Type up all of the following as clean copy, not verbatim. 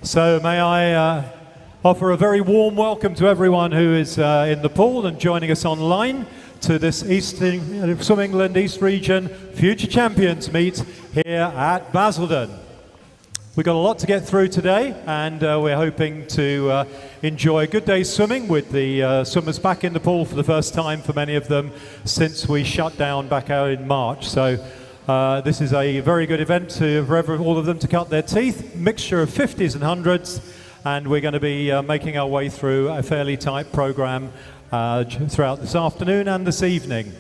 So may I offer a very warm welcome to everyone who is in the pool and joining us online to this Swim England East Region Future Champions meet here at Basildon. We've got a lot to get through today, and we're hoping to enjoy a good day's swimming with the swimmers back in the pool for the first time for many of them since we shut down back out in March. So this is a very good event for all of them to cut their teeth, mixture of 50s and 100s, and we're going to be making our way through a fairly tight program throughout this afternoon and this evening.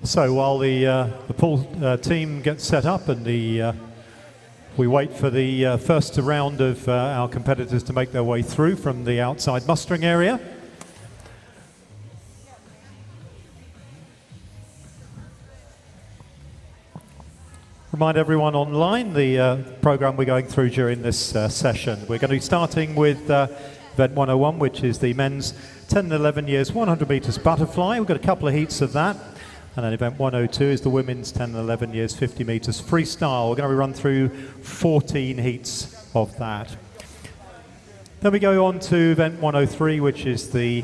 So while the pool team gets set up and we wait for the first round of our competitors to make their way through from the outside mustering area. Remind everyone online the program we're going through during this session. We're going to be starting with event 101, which is the men's 10 and 11 years 100 meters butterfly. We've got a couple of heats of that. And then event 102 is the women's 10 and 11 years 50 meters freestyle. We're going to run through 14 heats of that. Then we go on to event 103, which is the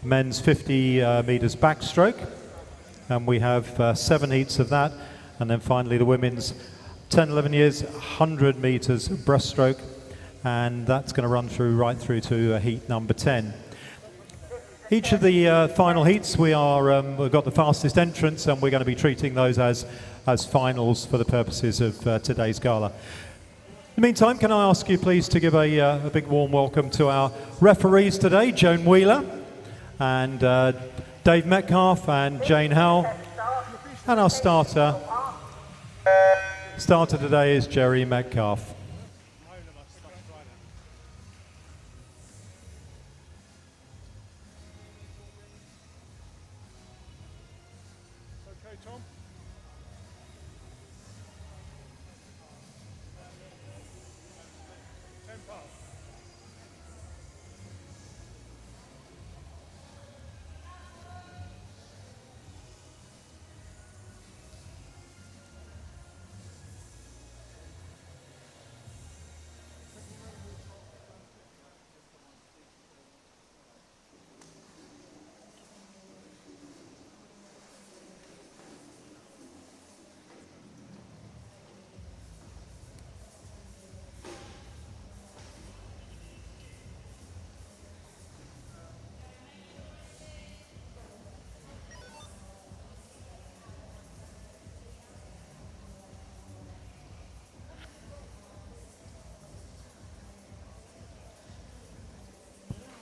men's 50 meters backstroke. And we have 7 heats of that. And then finally the women's 10, 11 years 100 meters breaststroke. And that's going to run through right through to heat number 10. Each of the final heats, we've got the fastest entrance, and we're going to be treating those as finals for the purposes of today's gala. In the meantime, can I ask you please to give a big warm welcome to our referees today, Joan Wheeler and Dave Metcalf and Jane Howell, and our starter today is Jerry Metcalf.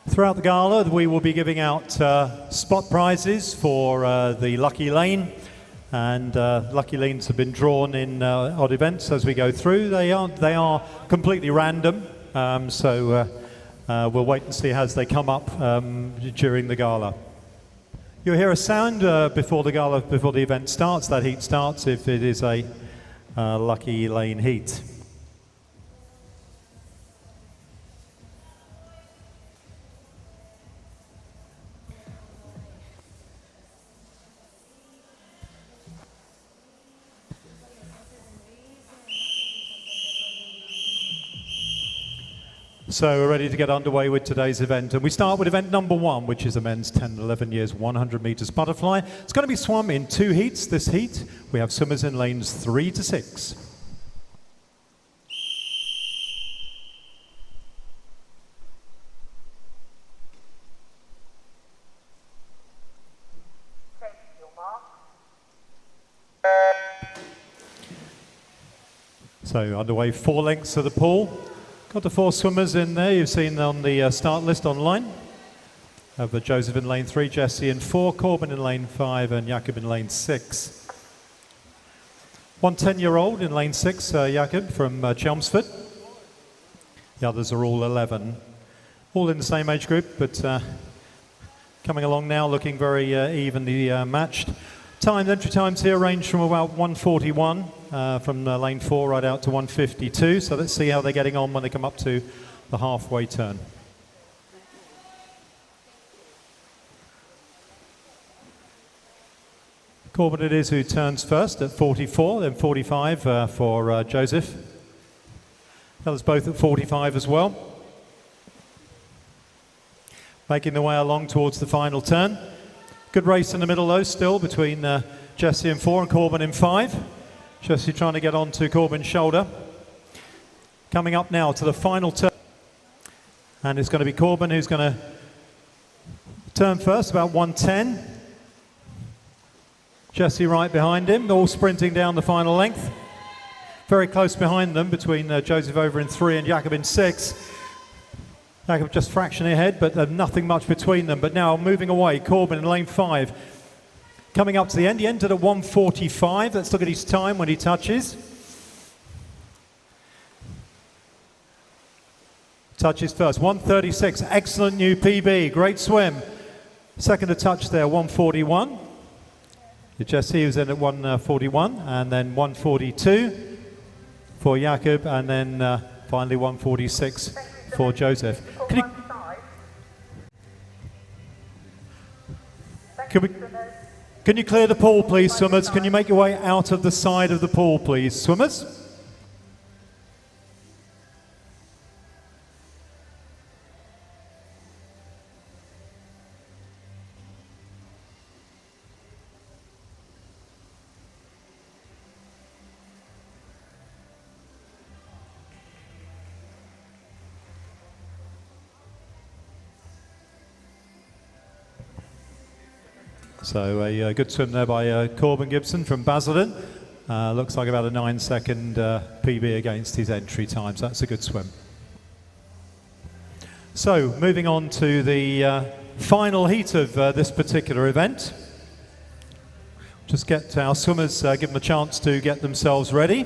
Throughout the gala, we will be giving out spot prizes for the Lucky Lane, and Lucky Lanes have been drawn in odd events as we go through. They are completely random, so we'll wait and see as they come up during the gala. You'll hear a sound before the event starts. That heat starts if it is a Lucky Lane heat. So we're ready to get underway with today's event, and we start with event number 1, which is the men's 10 and 11 years 100 meters butterfly. It's going to be swum in 2 heats. This heat, we have swimmers in lanes 3 to 6. So underway 4 lengths of the pool. Got the 4 swimmers in there you've seen on the start list online. Have Joseph in lane 3, Jesse in 4, Corbin in lane 5 and Jakob in lane 6. One 10-year-old in lane 6, Jakob from Chelmsford. The others are all 11. All in the same age group, but coming along now looking very evenly matched. Entry times here range from about 141 from lane 4 right out to 152. So let's see how they're getting on when they come up to the halfway turn. Corbin it is who turns first at 44, then 45 for Joseph. Others both at 45 as well. Making their way along towards the final turn. Good race in the middle though still between Jesse in 4 and Corbin in 5. Jesse trying to get onto Corbin's shoulder. Coming up now to the final turn. And it's going to be Corbin who's going to turn first, about 110. Jesse right behind him, all sprinting down the final length. Very close behind them between Joseph over in 3 and Jakob in 6. Jakob just fractionally ahead, but nothing much between them. But now moving away, Corbin in lane 5. Coming up to the end, he entered at 1:45. Let's look at his time when he touches. Touches first, 1:36, excellent new PB, great swim. Second to touch there, 1:41. Jesse was in at 1:41, and then 1:42 for Jakob, and then finally 1:46 for Joseph. Can you clear the pool, please, swimmers? Can you make your way out of the side of the pool, please, swimmers? So a good swim there by Corbin Gibson from Basildon. Looks like about a 9-second PB against his entry time, so that's a good swim. So moving on to the final heat of this particular event. Just get our swimmers, give them a chance to get themselves ready.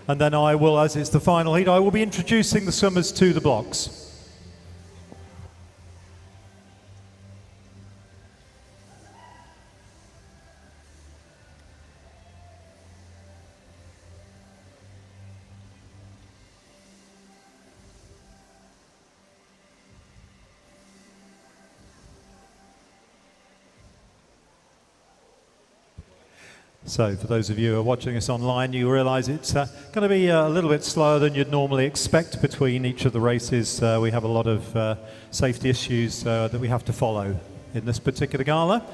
And then I will, as it's the final heat, I will be introducing the swimmers to the blocks. So for those of you who are watching us online, you realise it's going to be a little bit slower than you'd normally expect between each of the races. We have a lot of safety issues that we have to follow in this particular gala.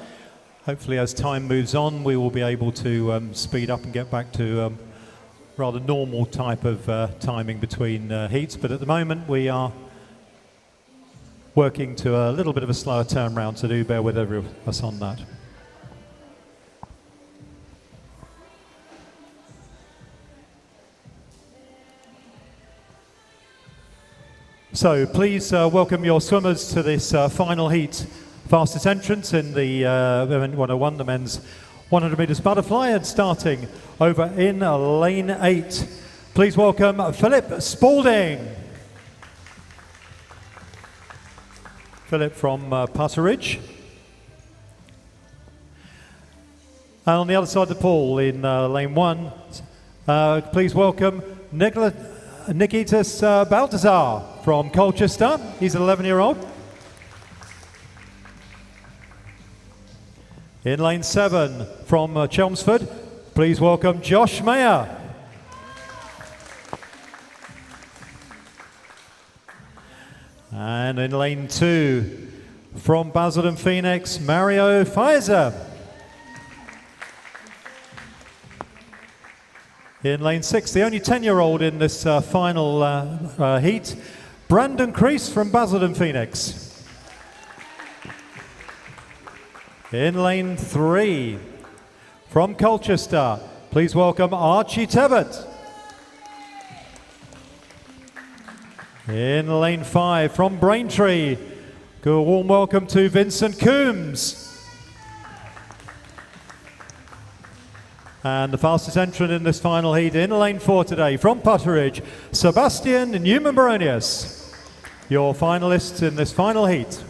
Hopefully as time moves on, we will be able to speed up and get back to rather normal type of timing between heats. But at the moment, we are working to a little bit of a slower turnaround, so do bear with us on that. So please welcome your swimmers to this final heat. Fastest entrance in the event 101, the men's 100 metres butterfly, and starting over in lane 8. Please welcome Philip Spalding. Philip from Putteridge. And on the other side of the pool in lane 1, please welcome Nikitas Baltazar from Colchester. He's an 11-year-old. In lane 7 from Chelmsford, please welcome Josh Mayer. And in lane 2 from Basildon Phoenix, Mario Pfizer. In lane 6, the only 10-year-old in this final heat, Brandon Crease from Basildon Phoenix. In lane 3, from Colchester, please welcome Archie Tebbett. In lane 5, from Braintree, a warm welcome to Vincent Coombs. And the fastest entrant in this final heat in lane 4 today from Putteridge, Sebastian Newman-Baronius, your finalists in this final heat.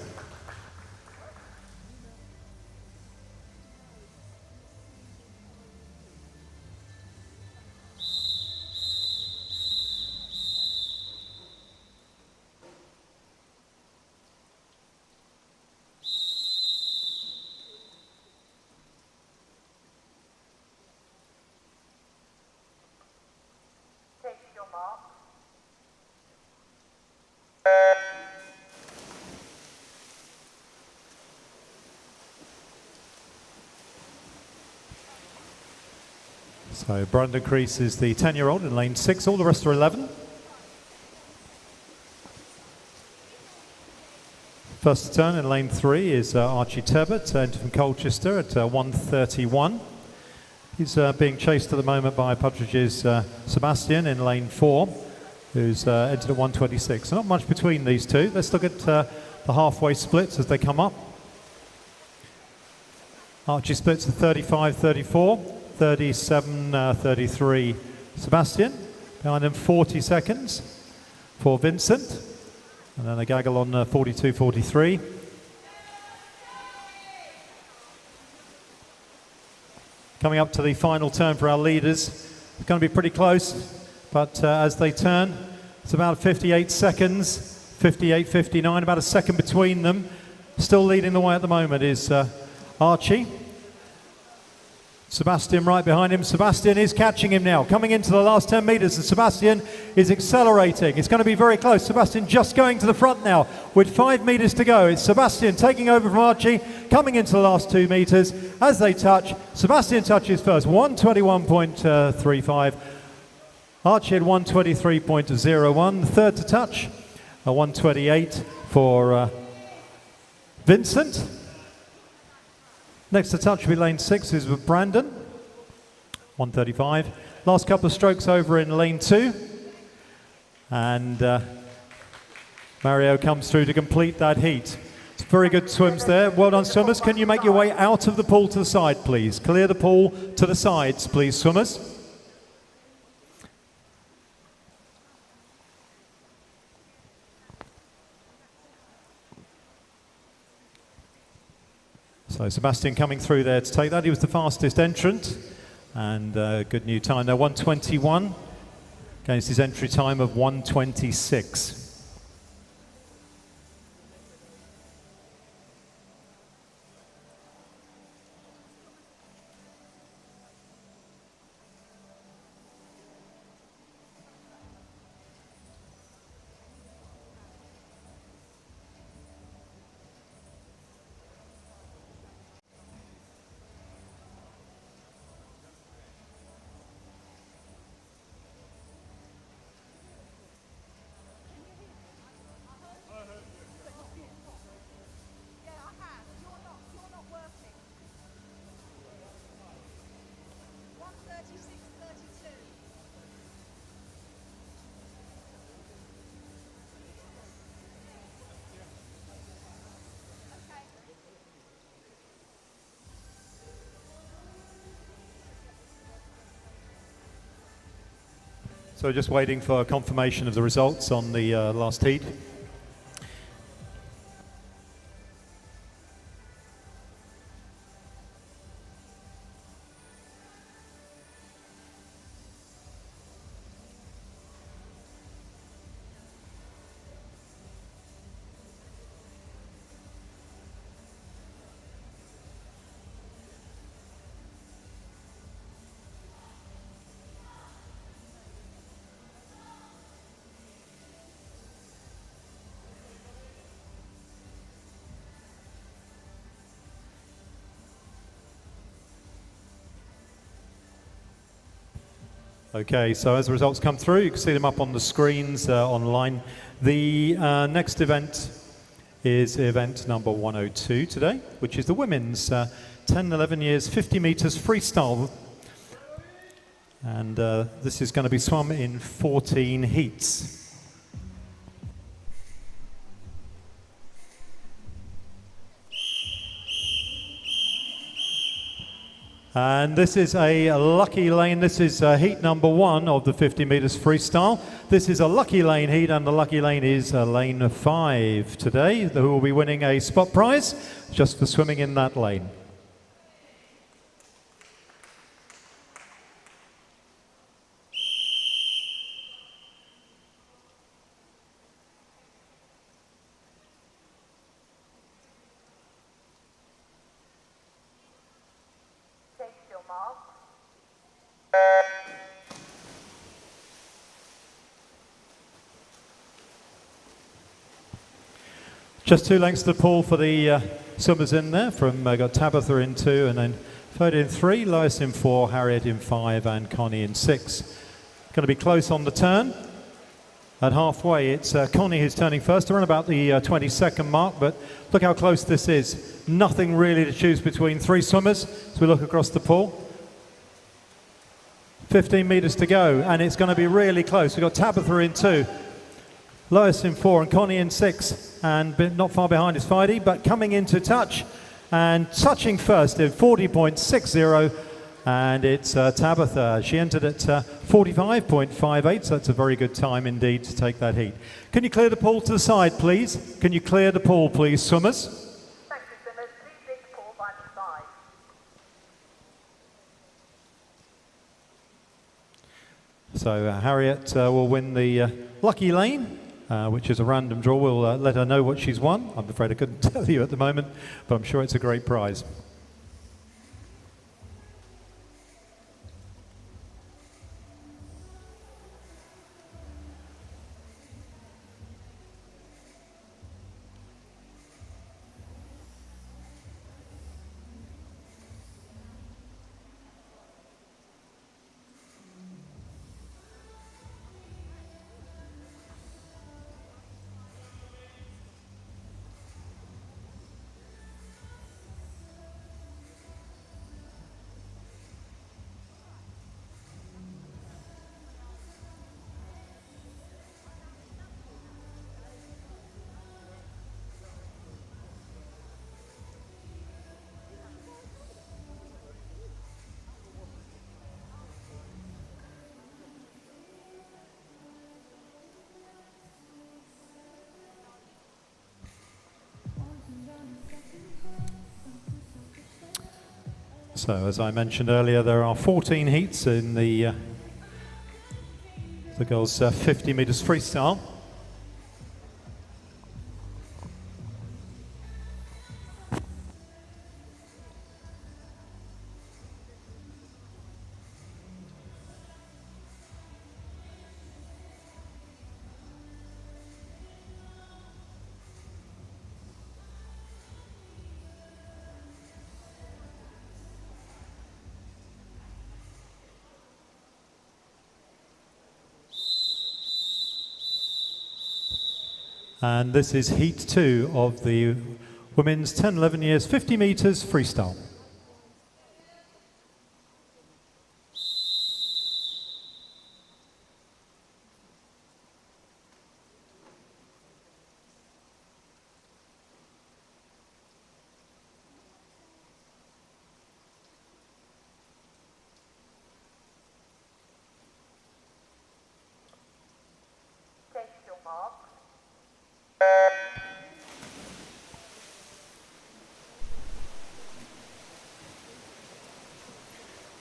So Brandon Crease is the 10-year-old in lane 6, all the rest are 11. First turn in lane 3 is Archie Tebbett, entered from Colchester at 1:31. He's being chased at the moment by Putteridge's Sebastian in lane 4, who's entered at 1:26. So not much between these two. Let's look at the halfway splits as they come up. Archie splits at 35-34. 37-33 Sebastian, behind him 40 seconds for Vincent, and then a gaggle on 42-43. Coming up to the final turn for our leaders, it's going to be pretty close, but as they turn, it's about 58 seconds, 58-59, about a second between them. Still leading the way at the moment is Archie. Sebastian right behind him. Sebastian is catching him now, coming into the last 10 meters, and Sebastian is accelerating. It's going to be very close. Sebastian just going to the front now with 5 meters to go. It's Sebastian taking over from Archie, coming into the last 2 meters. As they touch, Sebastian touches first, 121.35. Archie at 123.01. Third to touch, a 128 for Vincent. Next to touch will be lane 6 is with Brandon, 135. Last couple of strokes over in lane 2. And Mario comes through to complete that heat. It's very good swims there. Well done, swimmers. Can you make your way out of the pool to the side, please? Clear the pool to the sides, please, swimmers. So Sebastian coming through there to take that. He was the fastest entrant, and good new time there, 1:21 against his entry time of 1:26. So just waiting for confirmation of the results on the last heat. Okay, so as the results come through, you can see them up on the screens online. The next event is event number 102 today, which is the women's 10, 11 years, 50 meters freestyle. And this is going to be swum in 14 heats. And this is a lucky lane. This is heat number 1 of the 50 meters freestyle. This is a lucky lane heat, and the lucky lane is lane 5 today, who will be winning a spot prize just for swimming in that lane. Just 2 lengths to the pool for the swimmers in there. From got Tabitha in 2, and then Foda in 3, Lois in 4, Harriet in 5, and Connie in 6. Going to be close on the turn. At halfway, it's Connie who's turning first, around about the 22nd mark, but look how close this is. Nothing really to choose between 3 swimmers as we look across the pool. 15 meters to go, and it's going to be really close. We've got Tabitha in 2, Lois in 4, and Connie in 6, and not far behind is Feide, but coming into touch and touching first in 40.60, and it's Tabitha. She entered at 45.58, so that's a very good time indeed to take that heat. Can you clear the pool to the side, please? Can you clear the pool, please, swimmers? Thank you, swimmers. Please leave the pool by the side. So Harriet will win the lucky lane, which is a random draw. We'll let her know what she's won. I'm afraid I couldn't tell you at the moment, but I'm sure it's a great prize. So, as I mentioned earlier, there are 14 heats in the girls' 50 meters freestyle. And this is heat 2 of the women's 10-11 years 50 meters freestyle. Take your mark.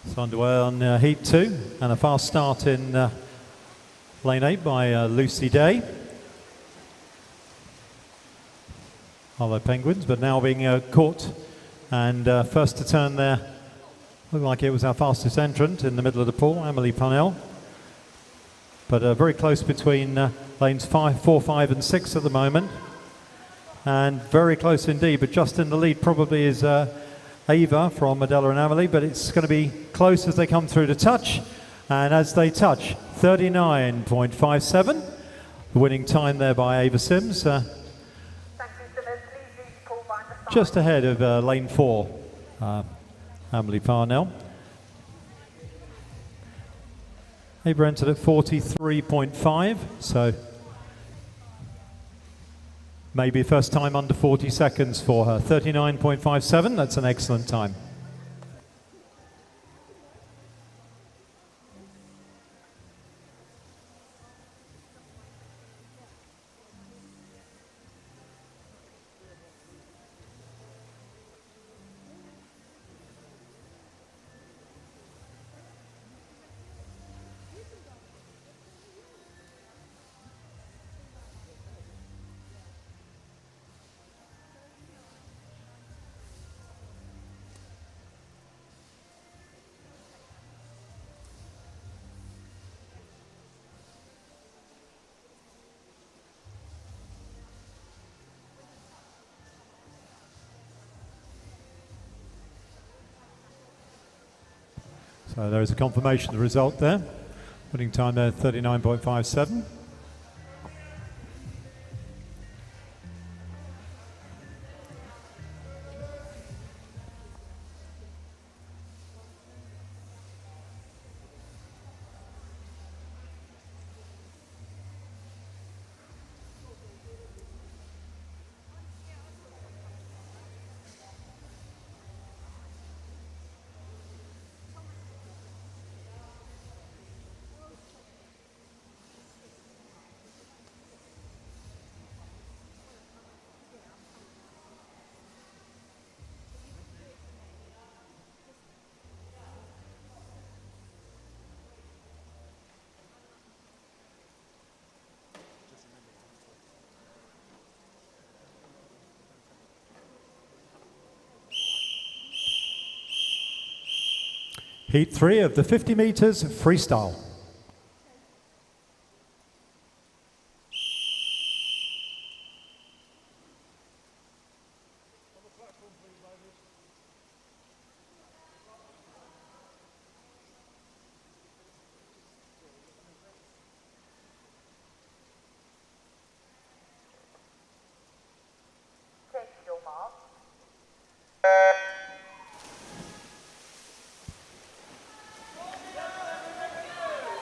So underway on heat 2, and a fast start in lane 8 by Lucy Day. Hollow Penguins, but now being caught, and first to turn there, looked like it was our fastest entrant in the middle of the pool, Emily Parnell. But very close between lanes 4, 5 and 6 at the moment, and very close indeed, but just in the lead probably is Ava from Adela and Amelie, but it's going to be close as they come through to touch, and as they touch, 39.57, the winning time there by Ava Sims, just ahead of lane 4, Amelie Parnell. Ava entered at 43.5, so maybe first time under 40 seconds for her. 39.57, that's an excellent time. So there is a confirmation of the result there. Putting time there 39.57. Heat 3 of the 50 meters freestyle. Take your mark.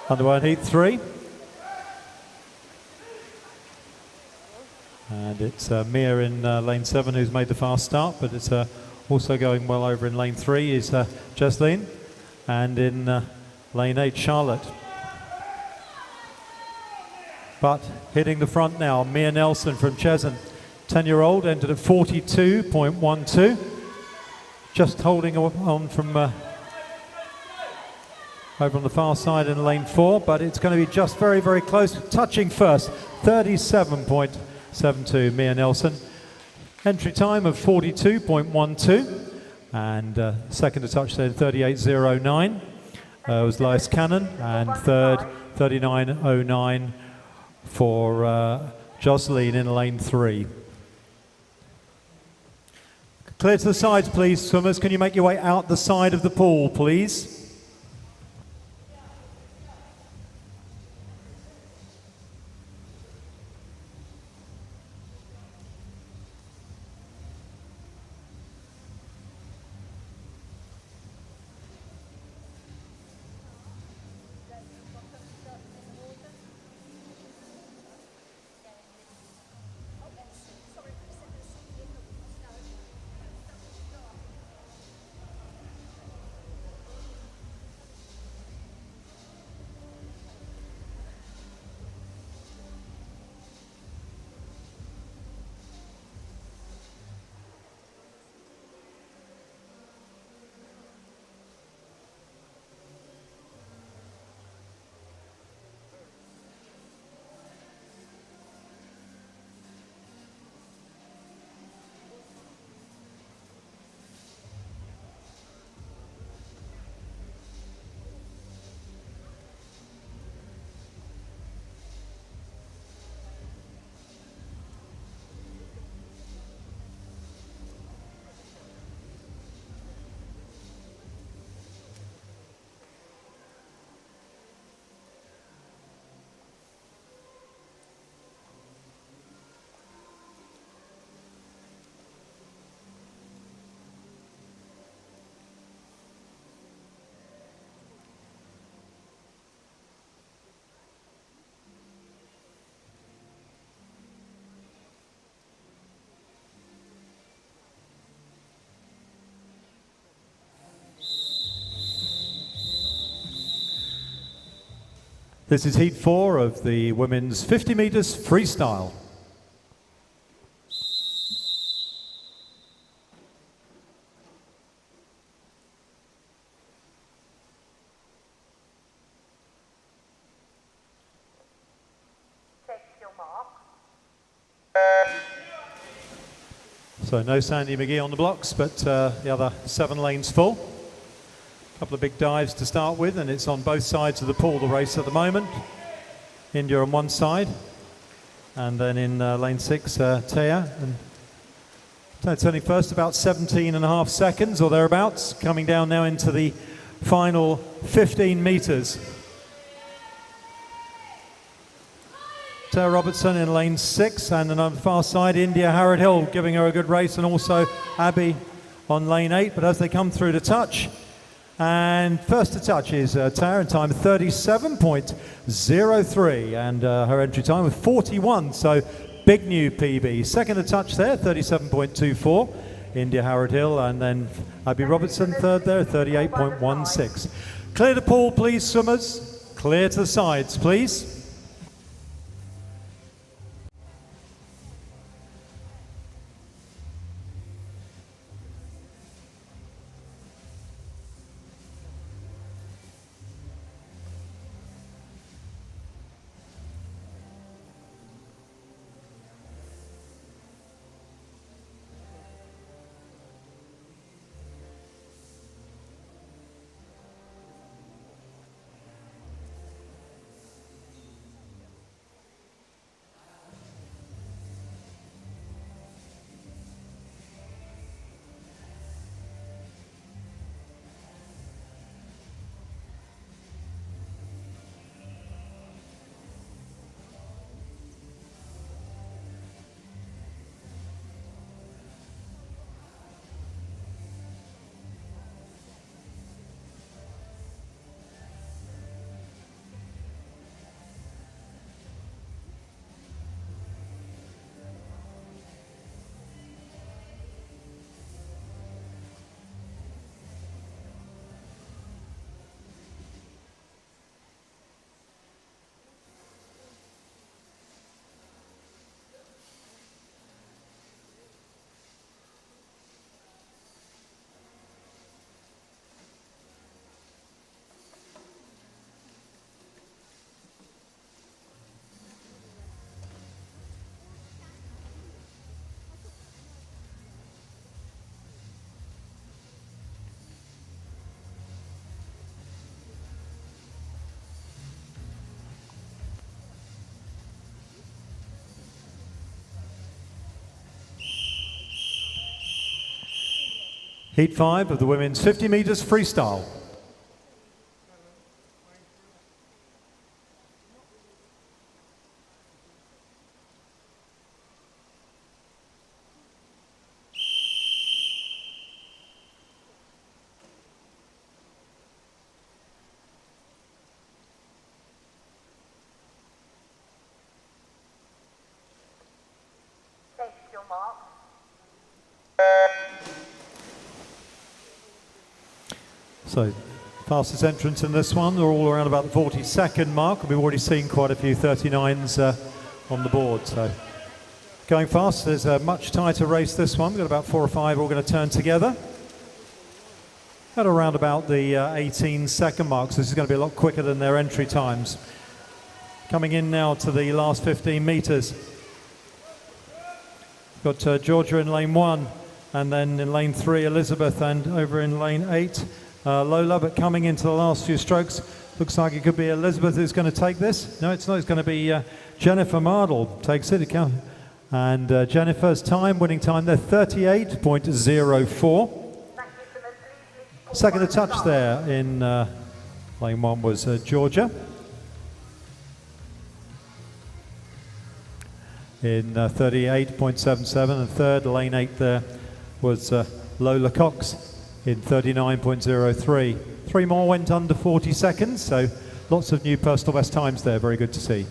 Underway in Heat 3. And it's Mia in lane 7 who's made the fast start, but it's also going well over in lane 3 is Jesleen, and in lane 8 Charlotte. But hitting the front now, Mia Nelson from Cheshunt, 10-year-old, entered at 42.12. Just holding on from over on the far side in lane 4, but it's going to be just very, very close. Touching first, 37.72, Mia Nelson. Entry time of 42.12, and second to touch then 38.09 was Lias Cannon, and third 39.09 for Jocelyn in lane 3. Clear to the sides, please, swimmers. Can you make your way out the side of the pool, please? This is Heat 4 of the women's 50 meters freestyle. Take your mark. So no Sandy McGee on the blocks, but the other 7 lanes full. Couple of big dives to start with, and it's on both sides of the pool, the race at the moment. India on one side, and then in lane 6, Taya. And turning first about 17.5 seconds or thereabouts, coming down now into the final 15 meters. Tara Robertson in lane 6, and then on the far side, India Harrod Hill giving her a good race, and also Abby on lane 8. But as they come through to touch, and first to touch is Tara in time 37.03, and her entry time was 41, so big new PB. Second to touch there, 37.24, India Harrod Hill, and then Abby Robertson third there, 38.16. Clear the pool, please, swimmers. Clear to the sides, please. Heat 5 of the women's 50 meters freestyle. Take your mark. So, fastest entrance in this one, they're all around about the 40-second mark. We've already seen quite a few 39s on the board. So, going fast, there's a much tighter race this one. We've got about 4 or 5 all going to turn together. At around about the 18-second mark, so this is going to be a lot quicker than their entry times. Coming in now to the last 15 meters. Got Georgia in lane 1, and then in lane 3, Elizabeth, and over in lane 8, Lola. But coming into the last few strokes, looks like it could be Elizabeth who's going to take this. No, it's not. It's going to be Jennifer Mardle takes it. And Jennifer's time, winning time there, 38.04. Second to touch there in lane 1 was Georgia. In 38.77, and third, lane 8 there, was Lola Cox in 39.03. 3 more went under 40 seconds, so lots of new personal best times there, very good to see.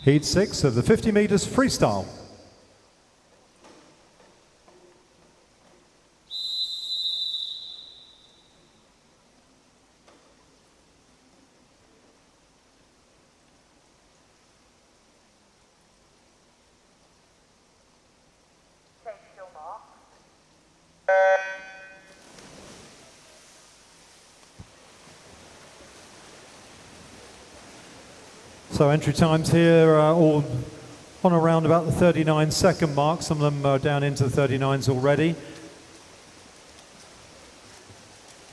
Heat 6 of the 50 meters freestyle. Take your mark. So entry times here are all on around about the 39-second mark. Some of them are down into the 39s already.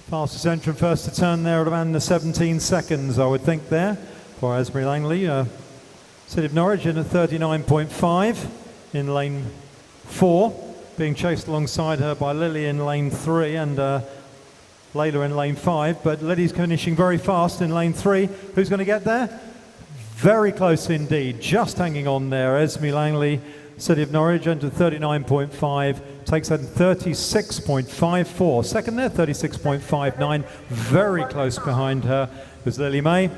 Fastest entrant first to turn there at around the 17 seconds, I would think, there for Esme Langley. City of Norwich in at 39.5 in lane 4, being chased alongside her by Lily in lane 3 and Layla in lane 5. But Lily's finishing very fast in lane 3. Who's going to get there? Very close indeed, just hanging on there. Esme Langley, City of Norwich, into 39.5, takes that in 36.54. Second there, 36.59. Very close behind her was Lily May.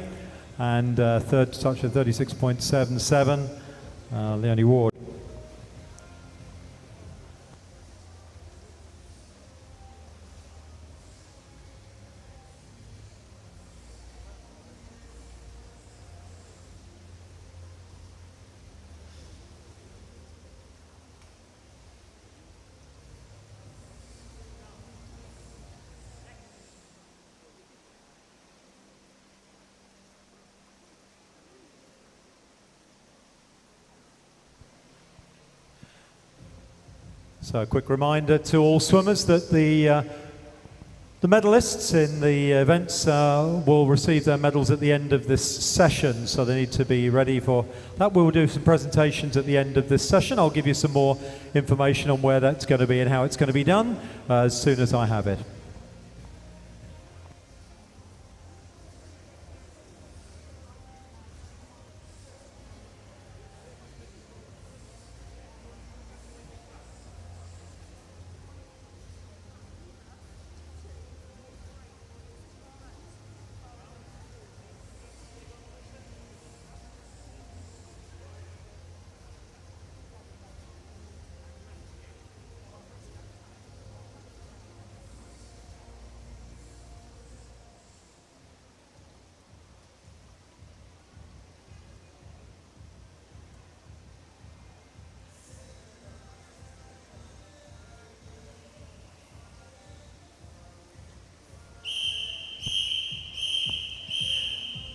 And third touch at 36.77, Leonie Ward. So a quick reminder to all swimmers that the medalists in the events will receive their medals at the end of this session, so they need to be ready for that. We'll do some presentations at the end of this session. I'll give you some more information on where that's going to be and how it's going to be done as soon as I have it.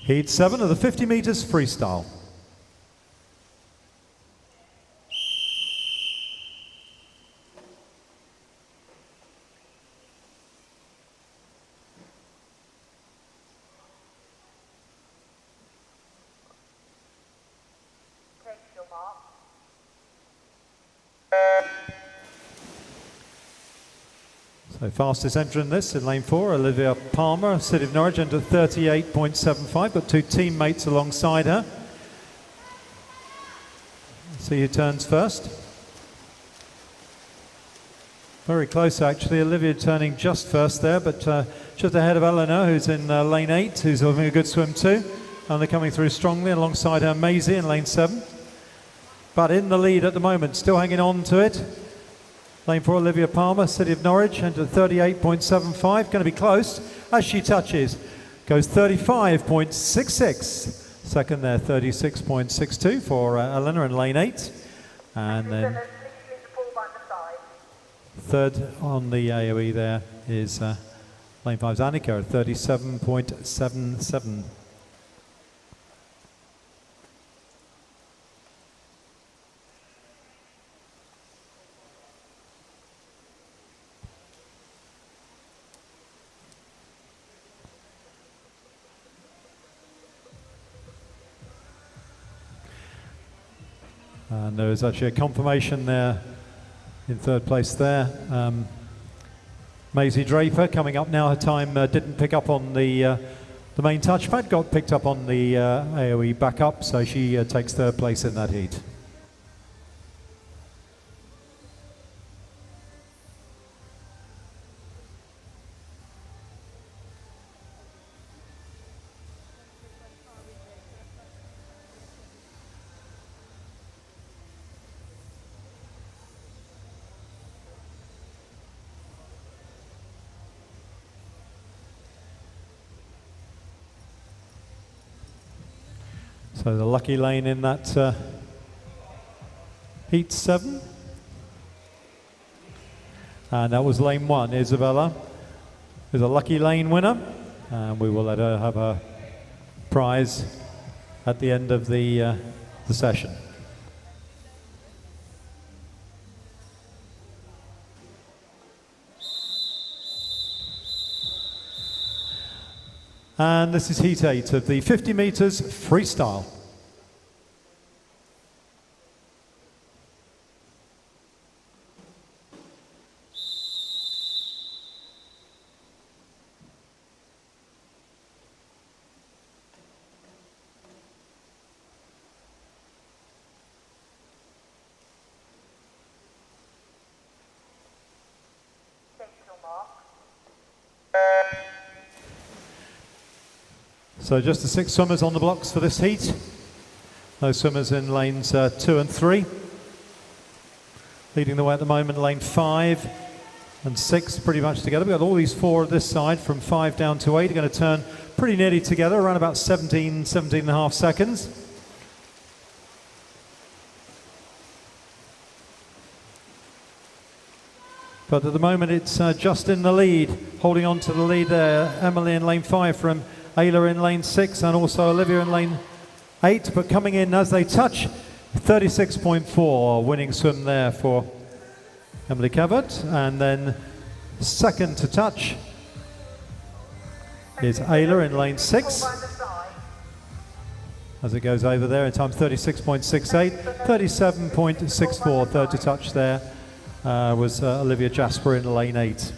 Heat 7 of the 50 meters freestyle. Take your mark. So fastest entrant in this in lane 4, Olivia Palmer, City of Norwich, into 38.75, got two teammates alongside her. See who turns first. Very close actually, Olivia turning just first there, but just ahead of Eleanor, who's in lane 8, who's having a good swim too. And they're coming through strongly alongside her Maisie in lane 7. But in the lead at the moment, still hanging on to it. Lane 4, Olivia Palmer, City of Norwich, into 38.75, going to be close as she touches. Goes 35.66. Second there, 36.62 for Eleanor in lane 8. And then third on the AOE there is lane 5's Annika at 37.77. And there is actually a confirmation there in third place there. Maisie Draper coming up now. Her time didn't pick up on the main touchpad, got picked up on the AOE backup, so she takes third place in that heat. So the lucky lane in that heat 7. And that was lane 1. Isabella is a lucky lane winner, and we will let her have her prize at the end of the session. And this is heat 8 of the 50 meters freestyle. So just the 6 swimmers on the blocks for this heat. Those swimmers in lanes 2 and 3. Leading the way at the moment, lane 5 and 6 pretty much together. We've got all these 4 at this side from 5 down to 8. They're going to turn pretty nearly together, around about 17 and a half seconds. But at the moment it's just in the lead, holding on to the lead there. Emily in lane 5 from Ayla in lane 6 and also Olivia in lane 8, but coming in as they touch, 36.4, winning swim there for Emily Cavett. And then second to touch is Ayla in lane 6. As it goes over there in time 36.68, 37.64, third to touch there was Olivia Jasper in lane 8.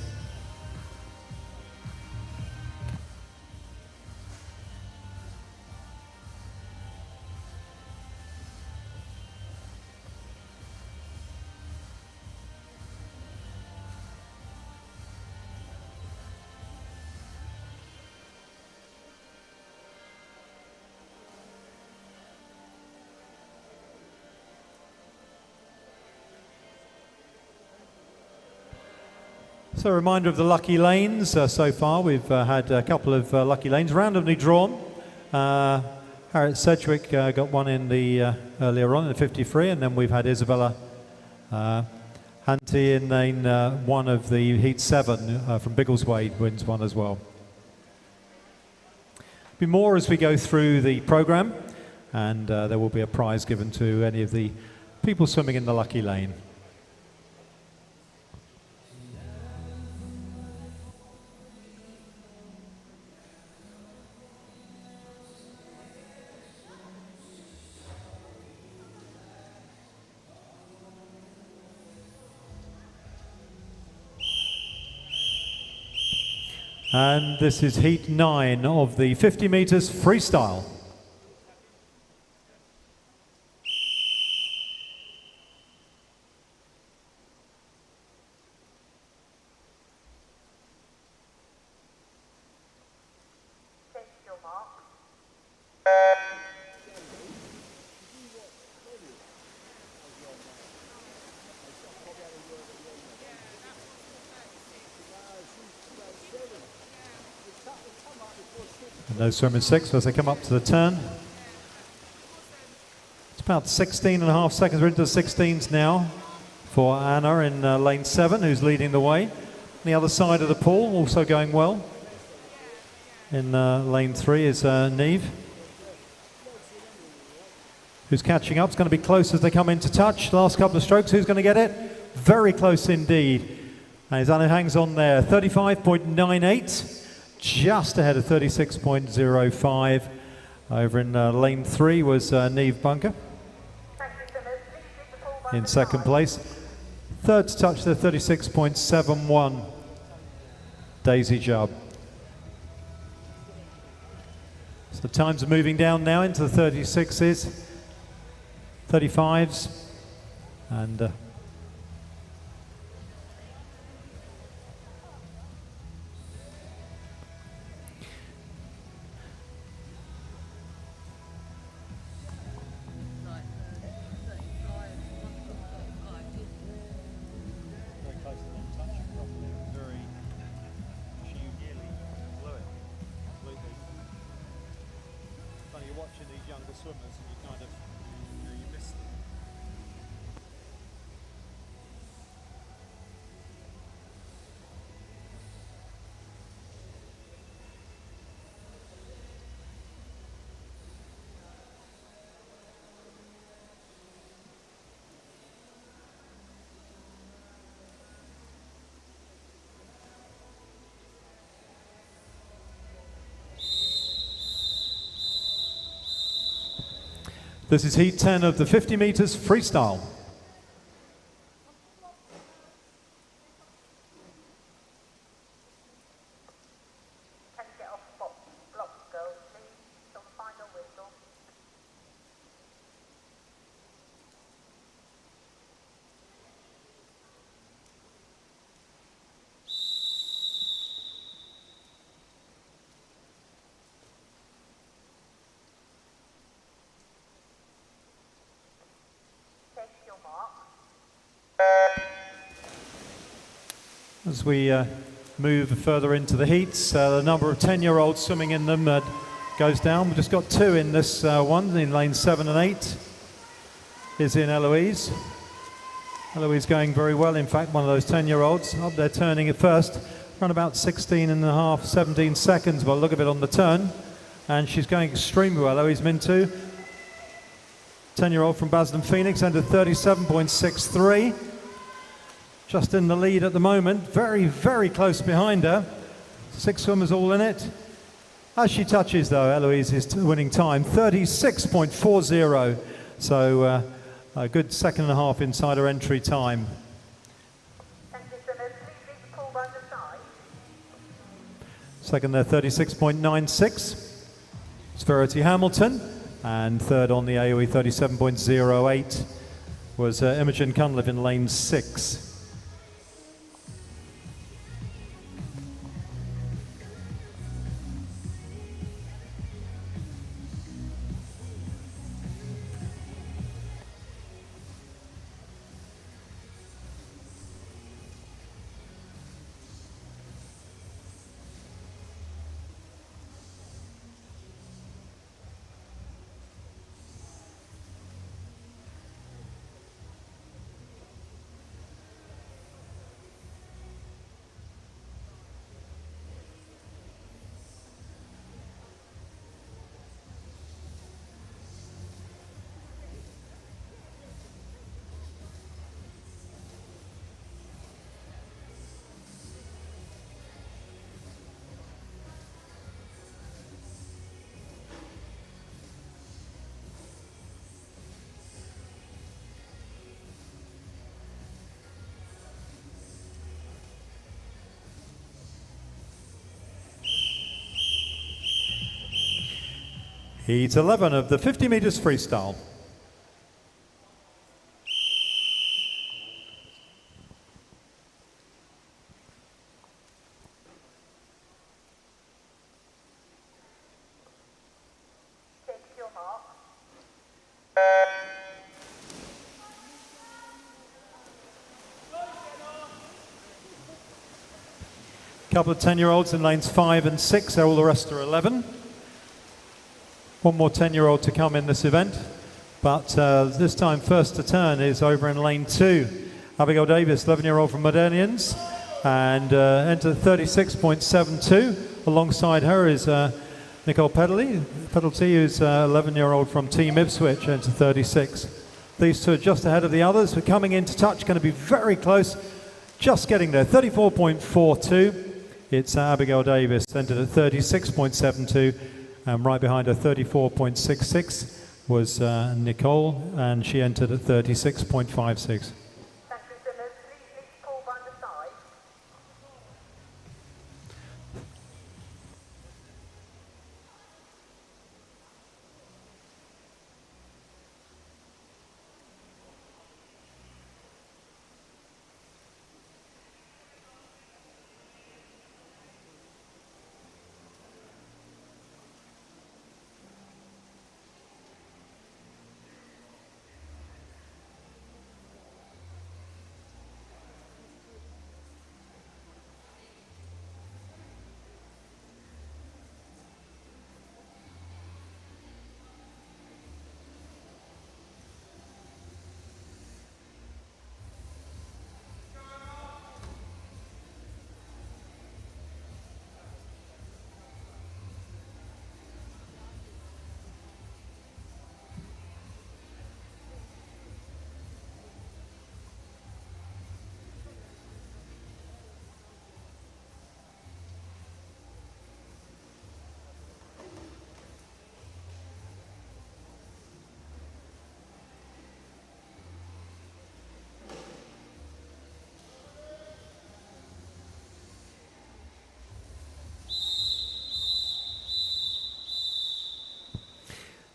So a reminder of the lucky lanes. So far we've had a couple of lucky lanes randomly drawn. Harriet Sedgwick got one in the earlier on in the 53, and then we've had Isabella Hanty in lane 1 of the heat 7 from Biggleswade wins one as well. Be more as we go through the program, and there will be a prize given to any of the people swimming in the lucky lane. And this is heat 9 of the 50 meters freestyle. And those swim in 6 as they come up to the turn. It's about 16 and a half seconds. We're into the 16s now for Anna in lane 7, who's leading the way. On the other side of the pool, also going well. In lane 3 is Neve, who's catching up. It's going to be close as they come into touch. Last couple of strokes, who's going to get it? Very close indeed. And Anna hangs on there, 35.98. Just ahead of 36.05. Over in lane 3 was Neve Bunker in second place. Third to touch there, 36.71. Daisy Jubb. So the times are moving down now into the 36s, 35s, and watching these younger swimmers and you kind of, you miss them. This is heat 10 of the 50 meters freestyle. Can you get off block, girls, please? Till final whistle. Take your mark. As we move further into the heats, the number of 10-year-olds swimming in them goes down. We've just got two in this one, in lanes 7 and 8 is in Eloise. Eloise going very well, in fact, one of those 10-year-olds up there turning at first, around about 16 and a half, 17 seconds by the look of it on the turn, and she's going extremely well. Eloise Mintu, 10-year-old from Basildon, Phoenix, entered 37.63. Just in the lead at the moment, very, very close behind her. 6 swimmers all in it. As she touches, though, Eloise is winning time, 36.40. So a good second and a half inside her entry time. Thank you, swimmers. Please leave the pool by the side. Second there, 36.96. It's Verity Hamilton. And third on the AOE, 37.08, was Imogen Cunliffe in lane 6. Heat 11 of the 50 meters freestyle. Take your mark. Couple of 10-year-olds in lanes 5 and 6, all the rest are 11. One more 10-year-old to come in this event, but this time first to turn is over in lane 2. Abigail Davis, 11-year-old from Modernians, and entered 36.72. Alongside her is Nicole Peddlety, who's 11-year-old from Team Ipswich, entered 36. These two are just ahead of the others. We're coming into touch, going to be very close, just getting there, 34.42. It's Abigail Davis, entered at 36.72. And right behind her, 34.66, was Nicole, and she entered at 36.56. Thank you, swimmers. Please leave the pool by the side.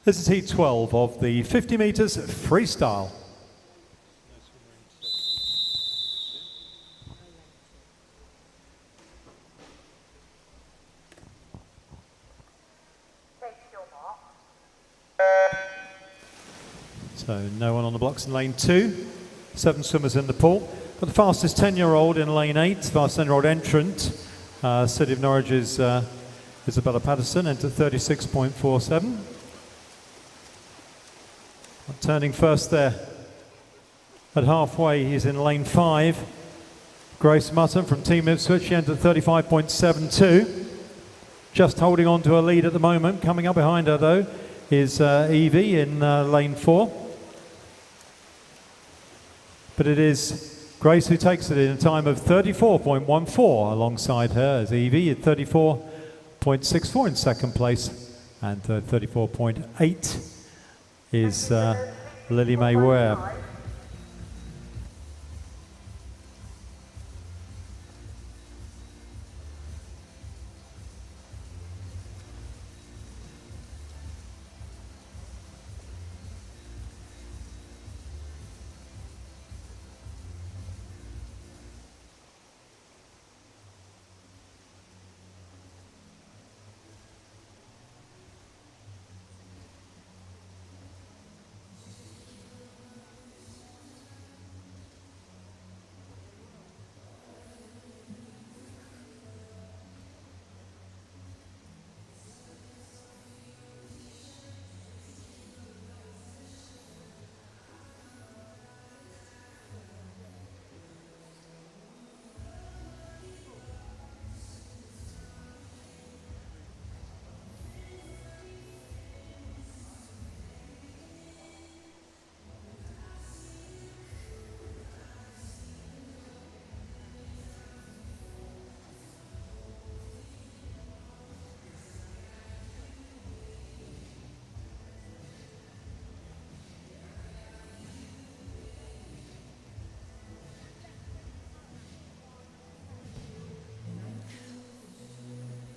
This is heat 12 of the 50 meters freestyle. So no one on the blocks in lane 2. 7 swimmers in the pool. But the fastest 10-year-old in lane 8, fastest 10-year-old entrant, City of Norwich's Isabella Patterson, entered 36.47. Turning first there. At halfway, he's in lane 5. Grace Mutton from Team Ipswich, she entered 35.72. Just holding on to a lead at the moment. Coming up behind her, though, is Evie in lane 4. But it is Grace who takes it in a time of 34.14 alongside her as Evie at 34.64 in second place, and 34.8 is Lily May Ware.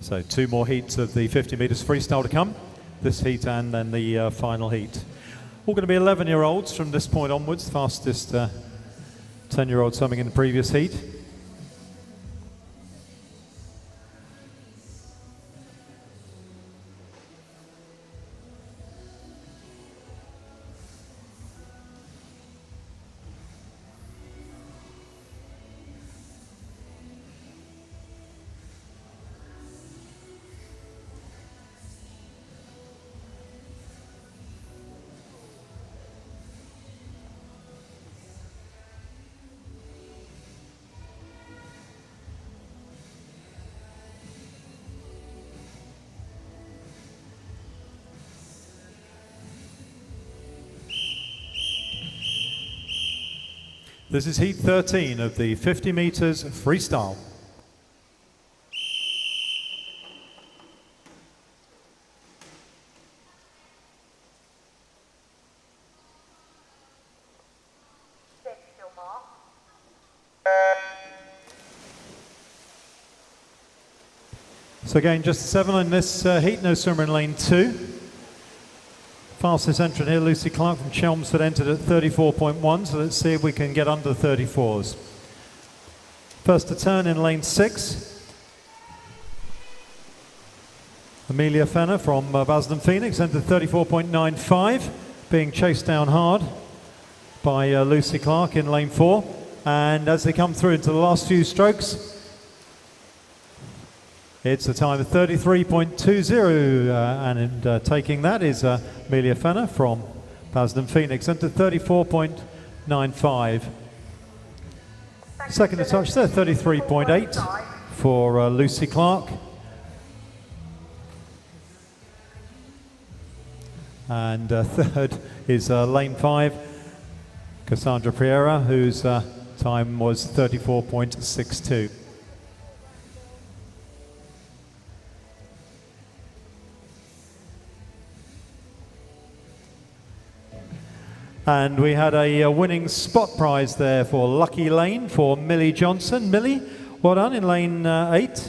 So 2 more heats of the 50 metres freestyle to come. This heat and then the final heat. All going to be 11-year-olds from this point onwards. Fastest 10-year-old swimming in the previous heat. This is heat 13 of the 50 metres freestyle. So again, just 7 in this heat, no swimmer in lane 2. Fastest entrant here, Lucy Clark from Chelmsford, entered at 34.1, so let's see if we can get under 34s. First to turn in lane 6. Amelia Fenner from Basildon Phoenix, entered 34.95, being chased down hard by Lucy Clark in lane 4. And as they come through into the last few strokes, it's a time of 33.20, and taking that is Amelia Fenner from Basildon Phoenix, into 34.95. Second to touch there, 33.8 for Lucy Clark. And third is lane 5, Cassandra Priera, whose time was 34.62. And we had a winning spot prize there for Lucky Lane for Millie Johnson. Millie, well done in lane 8.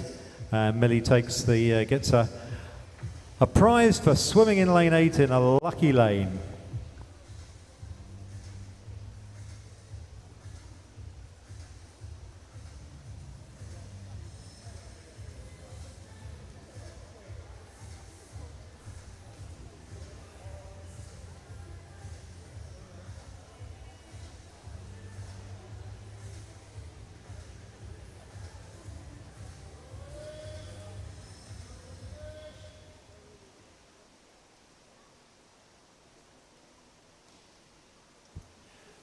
Millie takes the gets a A prize for swimming in lane 8 in a lucky lane.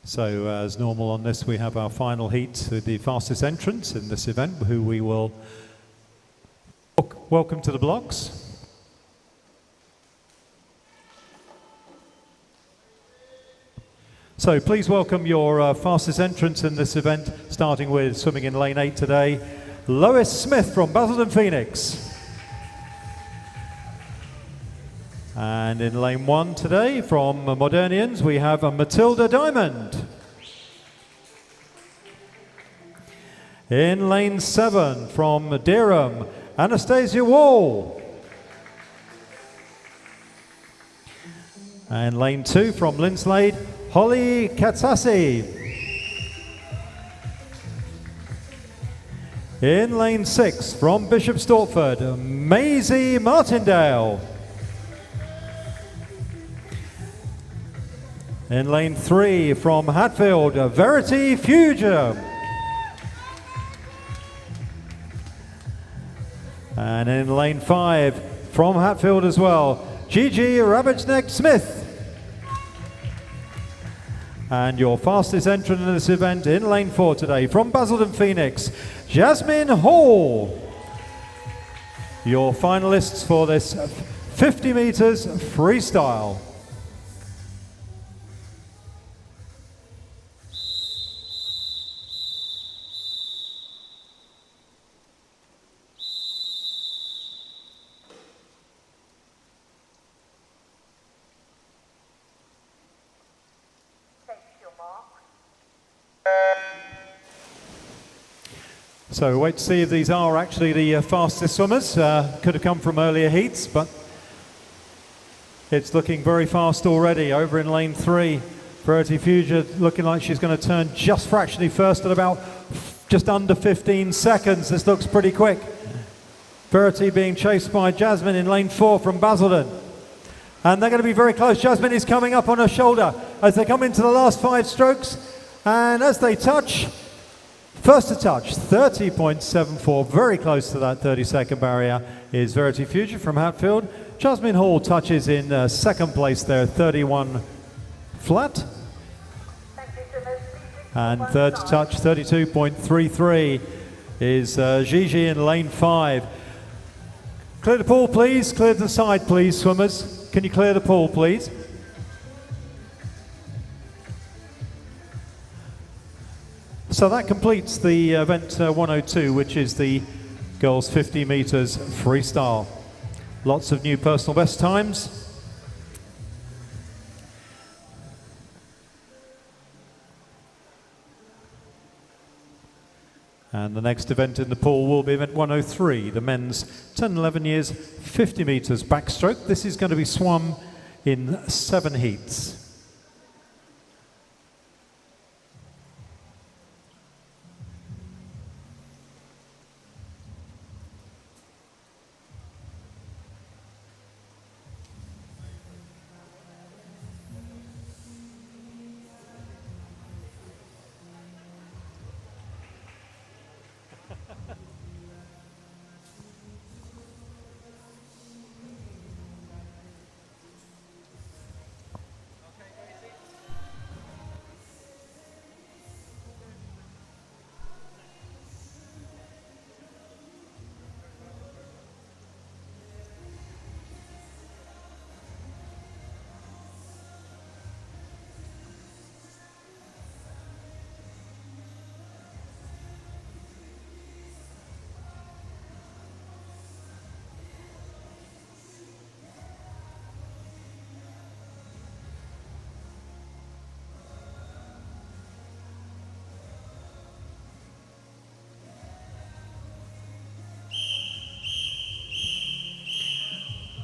So as normal on this, we have our final heat with the fastest entrants in this event, who we will welcome to the blocks. So please welcome your fastest entrants in this event, starting with swimming in lane 8 today, Lois Smith from Basildon, Phoenix. And in lane 1 today, from Modernians, we have Matilda Diamond. In lane 7, from Dereham, Anastasia Wall. And lane 2, from Linslade, Holly Katsasi. In lane 6, from Bishop Stortford, Maisie Martindale. In lane 3, from Hatfield, Verity Fuger. And in lane 5, from Hatfield as well, Gigi Ravitchneck Smith. And your fastest entrant in this event in lane 4 today, from Basildon, Phoenix, Jasmine Hall. Your finalists for this 50 meters freestyle. So wait to see if these are actually the fastest swimmers. Could have come from earlier heats, but it's looking very fast already. Over in lane 3, Verity Fuger looking like she's going to turn just fractionally first at about just under 15 seconds. This looks pretty quick. Verity being chased by Jasmine in lane 4 from Basildon. And they're going to be very close. Jasmine is coming up on her shoulder as they come into the last 5 strokes. And as they touch, first to touch, 30.74, very close to that 30-second barrier, is Verity Fuger from Hatfield. Jasmine Hall touches in second place there, 31 flat. And third to touch, 32.33, is Gigi in lane 5. Clear the pool, please. Clear the side, please, swimmers. Can you clear the pool, please? So that completes the event 102, which is the girls 50 meters freestyle. Lots of new personal best times. And the next event in the pool will be event 103, the men's 10 and 11 years 50 meters backstroke. This is going to be swum in 7 heats.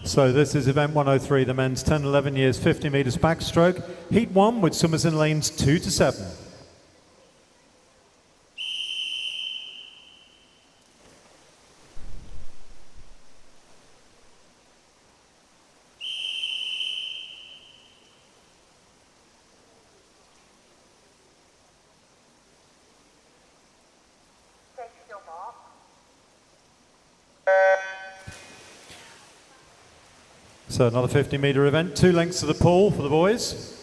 So this is event 103, the men's 10-11 years 50 metres backstroke. Heat 1 with swimmers in lanes 2 to 7. Take your mark. So another 50-metre event, 2 lengths to the pool for the boys.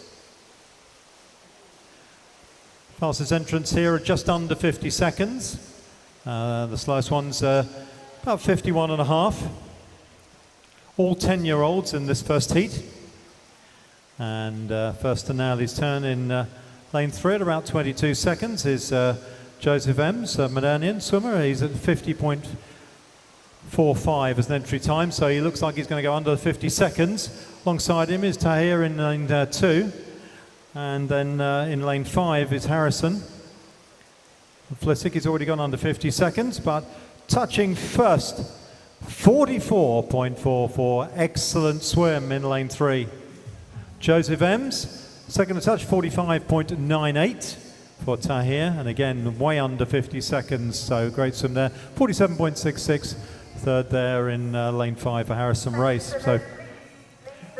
Fastest entrance here are just under 50 seconds. The slowest one's about 51 and a half. All 10-year-olds in this first heat. And first to nail his turn in lane 3 at about 22 seconds is Joseph Ems, a Modernian swimmer. He's at 50.45 as an entry time, so he looks like he's going to go under 50 seconds. Alongside him is Tahir in lane 2, and then in lane 5 is Harrison. Flisick has already gone under 50 seconds, but touching first, 44.44. Excellent swim in lane 3. Joseph Ems, second to touch, 45.98 for Tahir, and again way under 50 seconds, so great swim there. 47.66. Third there in lane 5 for Harrison Race. So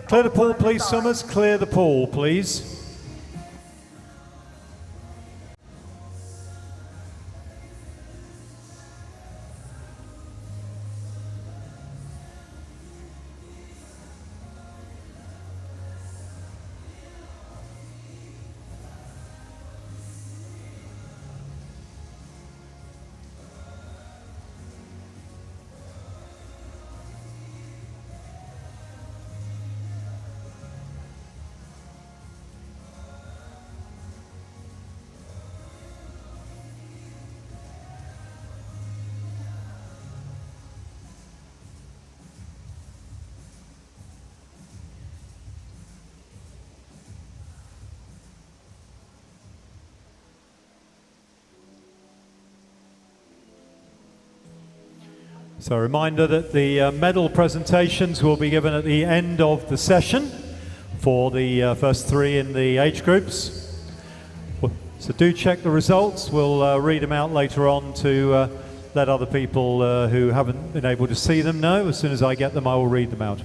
clear the pool, please, swimmers. Clear the pool, please. So a reminder that the medal presentations will be given at the end of the session for the first 3 in the age groups. So do check the results. We'll read them out later on to let other people who haven't been able to see them know. As soon as I get them, I will read them out.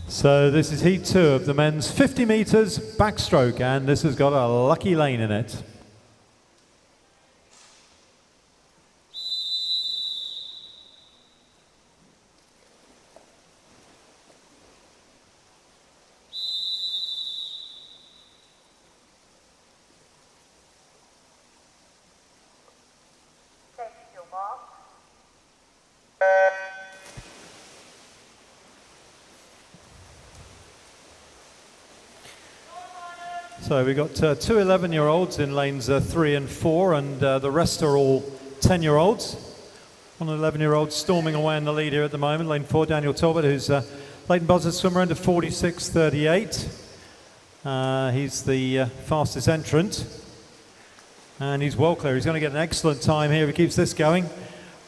So this is heat 2 of the men's 50 metres backstroke, and this has got a lucky lane in it. Take your mark. So we've got 2 11-year-olds in lanes 3 and 4, and the rest are all 10-year-olds. One 11-year-old storming away in the lead here at the moment. Lane 4, Daniel Talbot, who's Leighton Buzzard swimmer under 46.38. He's the fastest entrant, and he's well clear. He's going to get an excellent time here if he keeps this going.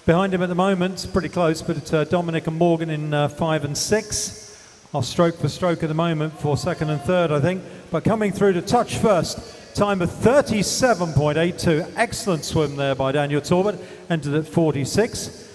Behind him at the moment, pretty close, but it's Dominic and Morgan in 5 and 6. Are stroke for stroke at the moment for second and third, I think. But coming through to touch first, time of 37.82. Excellent swim there by Daniel Talbot, entered at 46.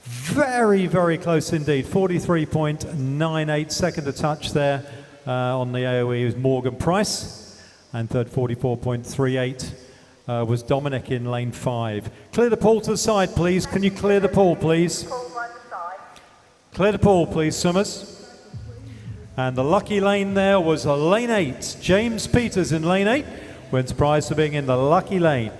Very, very close indeed. 43.98, second to touch there on the AOE was Morgan Price. And third, 44.38 was Dominic in lane 5. Clear the pool to the side, please. Can you clear the pool, please? Pull by the side. Clear the pool, please, swimmers. And the lucky lane there was lane 8. James Peters in lane 8 wins prize for being in the lucky lane.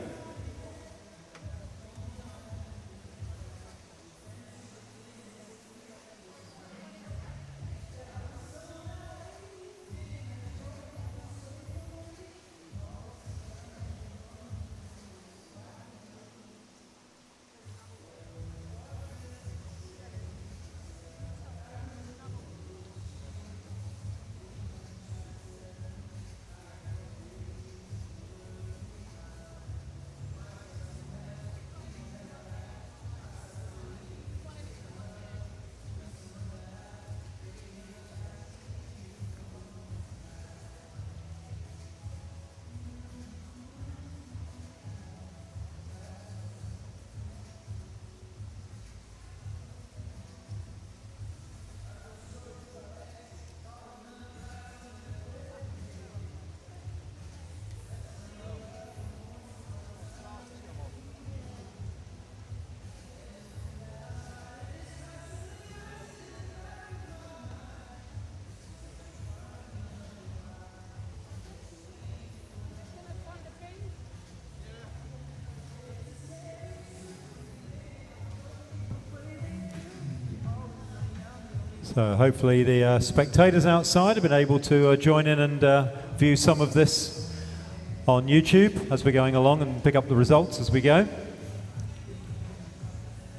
So hopefully the spectators outside have been able to join in and view some of this on YouTube as we're going along and pick up the results as we go.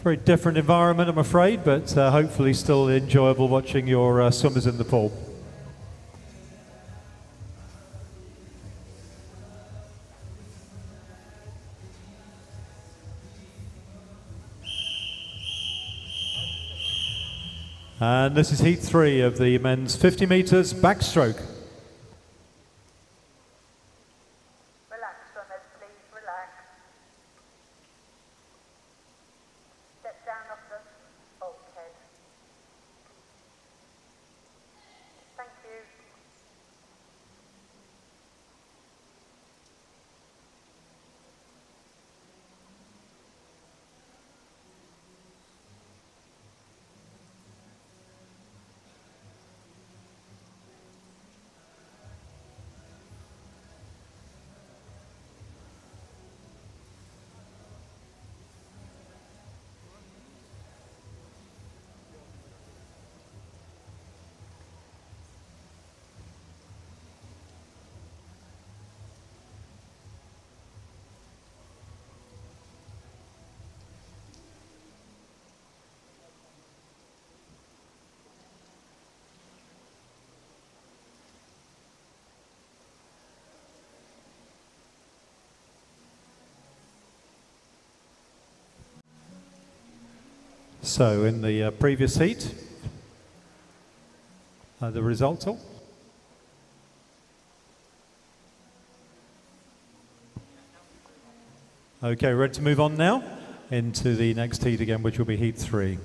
Very different environment, I'm afraid, but hopefully still enjoyable watching your swimmers in the pool. And this is heat 3 of the men's 50 meters backstroke. Relax, swimmers, please, relax. Step down off the bulkhead. Thank you. So in the previous heat, the results all. Okay, ready to move on now into the next heat again, which will be heat 3.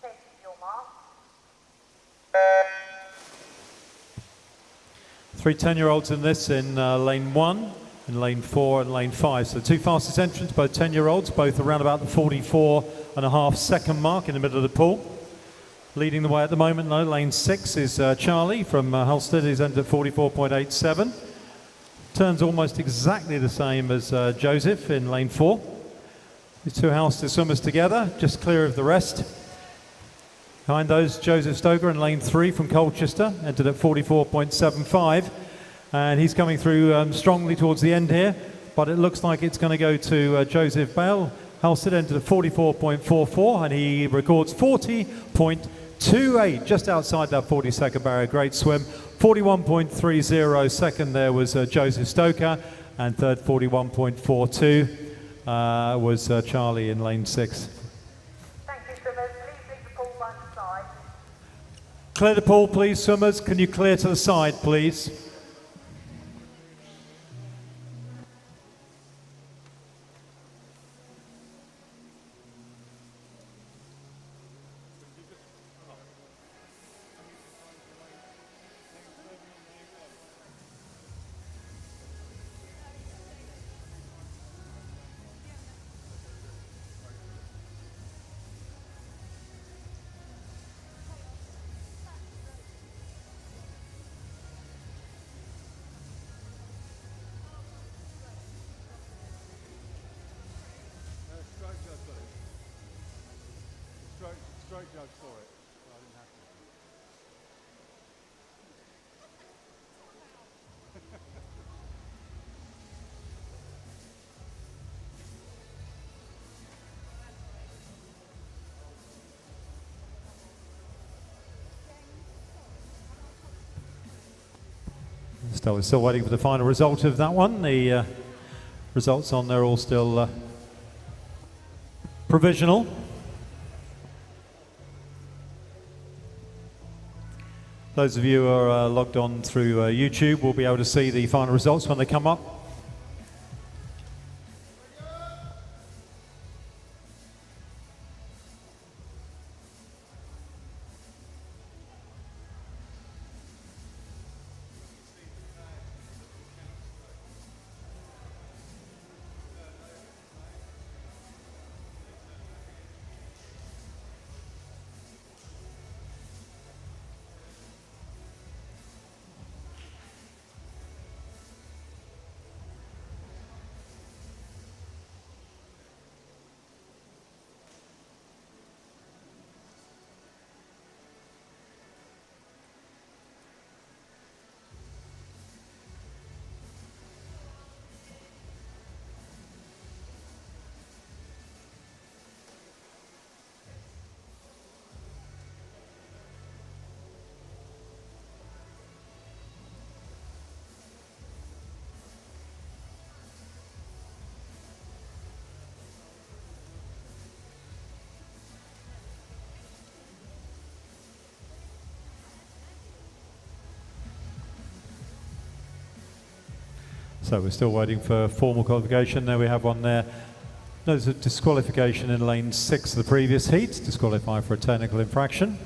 Take your mark. 3 10-year-olds in this in lane 1, in lane 4 and lane 5. So 2 fastest entrants, both 10-year-olds, both around about the 44.5 second mark in the middle of the pool. Leading the way at the moment though, lane 6 is Charlie from Halstead, who's entered at 44.87. Turns almost exactly the same as Joseph in lane 4. These 2 Halstead swimmers together, just clear of the rest. Behind those, Joseph Stoker in lane 3 from Colchester, entered at 44.75. And he's coming through strongly towards the end here, but it looks like it's going to go to Joseph Bale. Halstead entered at 44.44, and he records 40.28, just outside that 40-second barrier. Great swim. 41.30 second there was Joseph Stoker, and third 41.42 was Charlie in lane 6. Thank you, swimmers. Please leave the pool by the side. Clear the pool, please, swimmers. Can you clear to the side, please? stroke judge for it. So I didn't have to. We're still waiting for the final result of that one. The results on there are all still provisional. Those of you who are logged on through YouTube will be able to see the final results when they come up. So we're still waiting for formal qualification. There we have one there. There's a disqualification in lane 6 of the previous heat, disqualified for a technical infraction.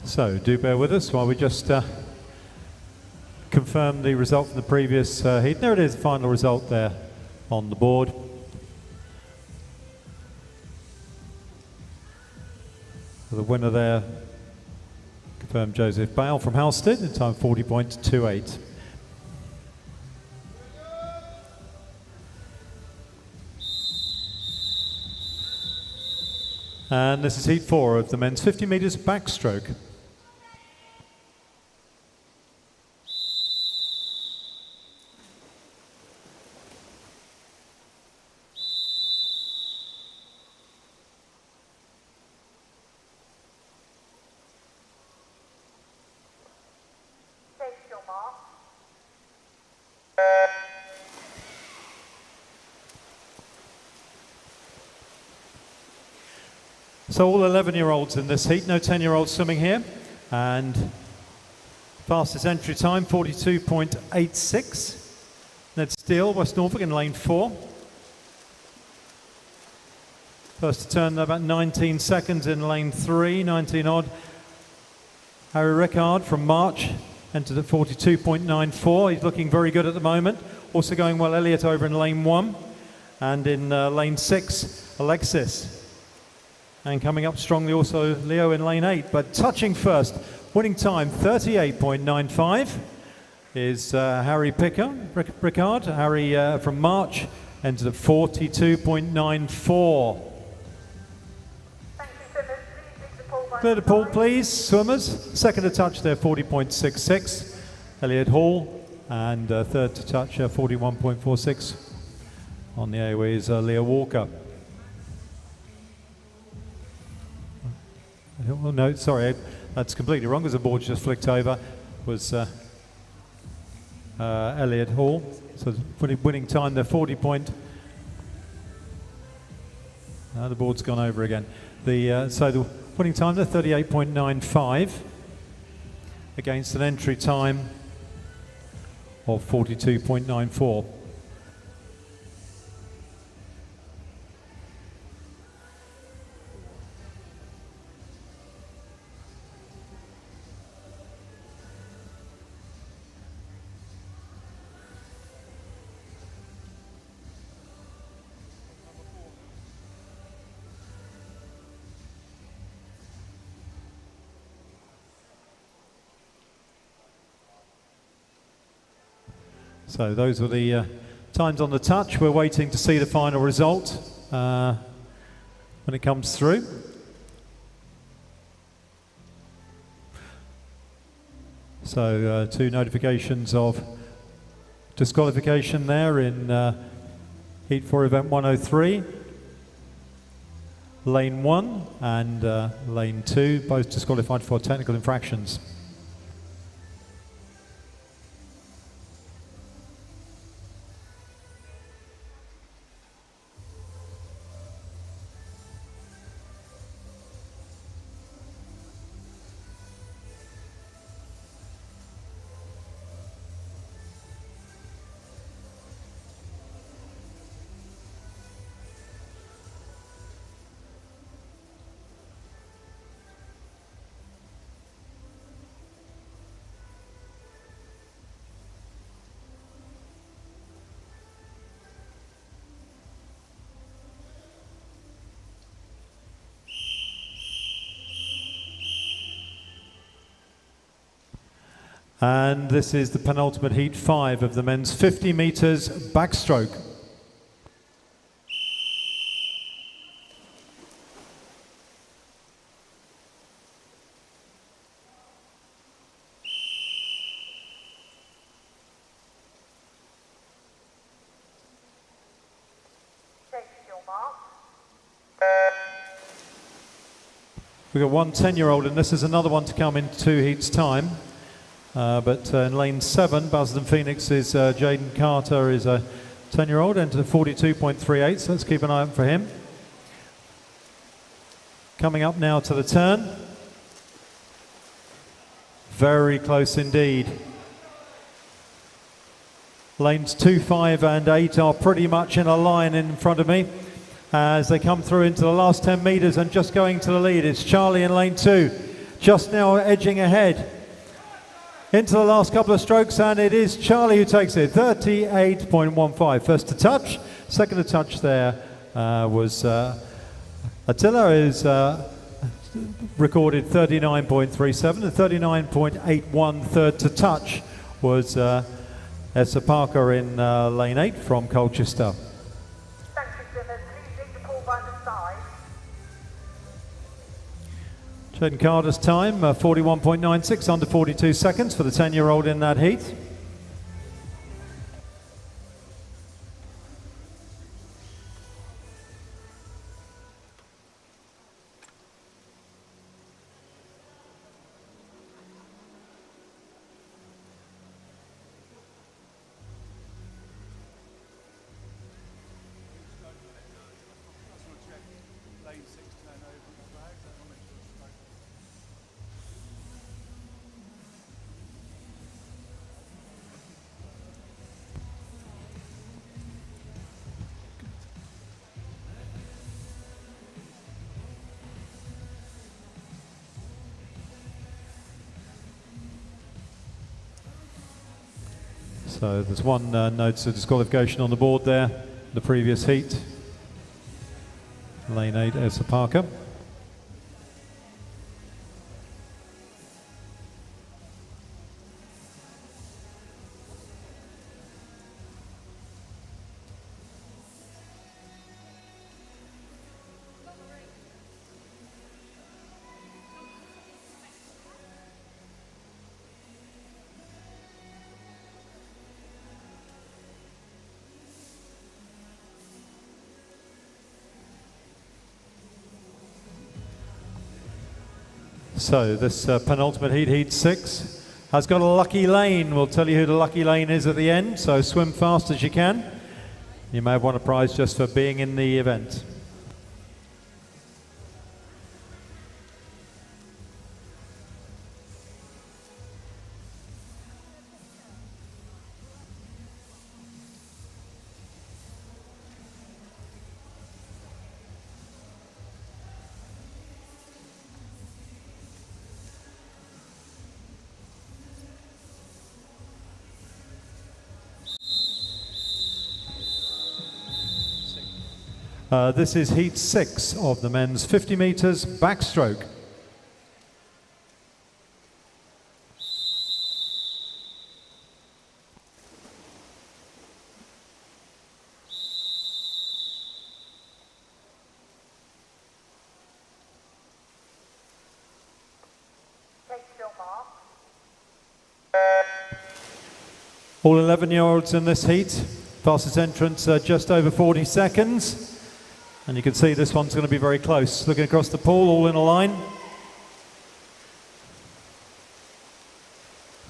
So do bear with us while we just confirm the result from the previous heat. There it is, the final result there on the board. So the winner there, confirmed Joseph Bale from Halstead in time 40.28. And this is heat 4 of the men's 50 metres backstroke. So all 11-year-olds in this heat, no 10-year-olds swimming here. And fastest entry time, 42.86. Ned Steele, West Norfolk in lane 4. First to turn about 19 seconds in lane 3, 19 odd. Harry Rickard from March entered at 42.94. He's looking very good at the moment. Also going well, Elliot over in lane 1. And in lane 6, Alexis. And coming up strongly also Leo in lane 8, but touching first, winning time 38.95 is Harry Rickard. Harry from March entered at 42.94. Clear the pool, please, swimmers. Second to touch there, 40.66. Elliot Hall, and third to touch, 41.46. On the AOA is Leo Walker. well, no, sorry, that's completely wrong because the board just flicked over. Was Elliot Hall. So winning time there, 40 point. The board's gone over again. So the winning time there, 38.95 against an entry time of 42.94. So those were the times on the touch. We're waiting to see the final result when it comes through. So 2 notifications of disqualification there in Heat 4 Event 103. Lane 1 and Lane 2, both disqualified for technical infractions. And this is the penultimate Heat 5 of the men's 50 metres backstroke. We've got one 10-year-old, and this is another one to come in 2 heats' time. But in lane 7, Basildon Phoenix is Jaden Carter, is a 10-year-old, entered 42.38, so let's keep an eye out for him. Coming up now to the turn. Very close indeed. Lanes 2, 5 and 8 are pretty much in a line in front of me as they come through into the last 10 metres and just going to the lead. It's Charlie in lane 2, just now edging ahead into the last couple of strokes, and it is Charlie who takes it, 38.15. First to touch, second to touch there was Attila, who's recorded 39.37, and 39.81 third to touch was Essa Parker in lane 8 from Colchester. Thank you, Simmons. Please leave the pool by the side. Jaden Carter's time, 41.96, under 42 seconds for the 10-year-old in that heat. So there's one notice of disqualification on the board there, the previous heat. Lane 8, Essa Parker. So this penultimate heat, heat 6, has got a lucky lane. We'll tell you who the lucky lane is at the end, so swim fast as you can. You may have won a prize just for being in the event. This is heat 6 of the men's 50 meters backstroke. Take still, Mark. All 11-year-olds in this heat. Fastest entrance just over 40 seconds. And you can see this one's going to be very close. Looking across the pool, all in a line.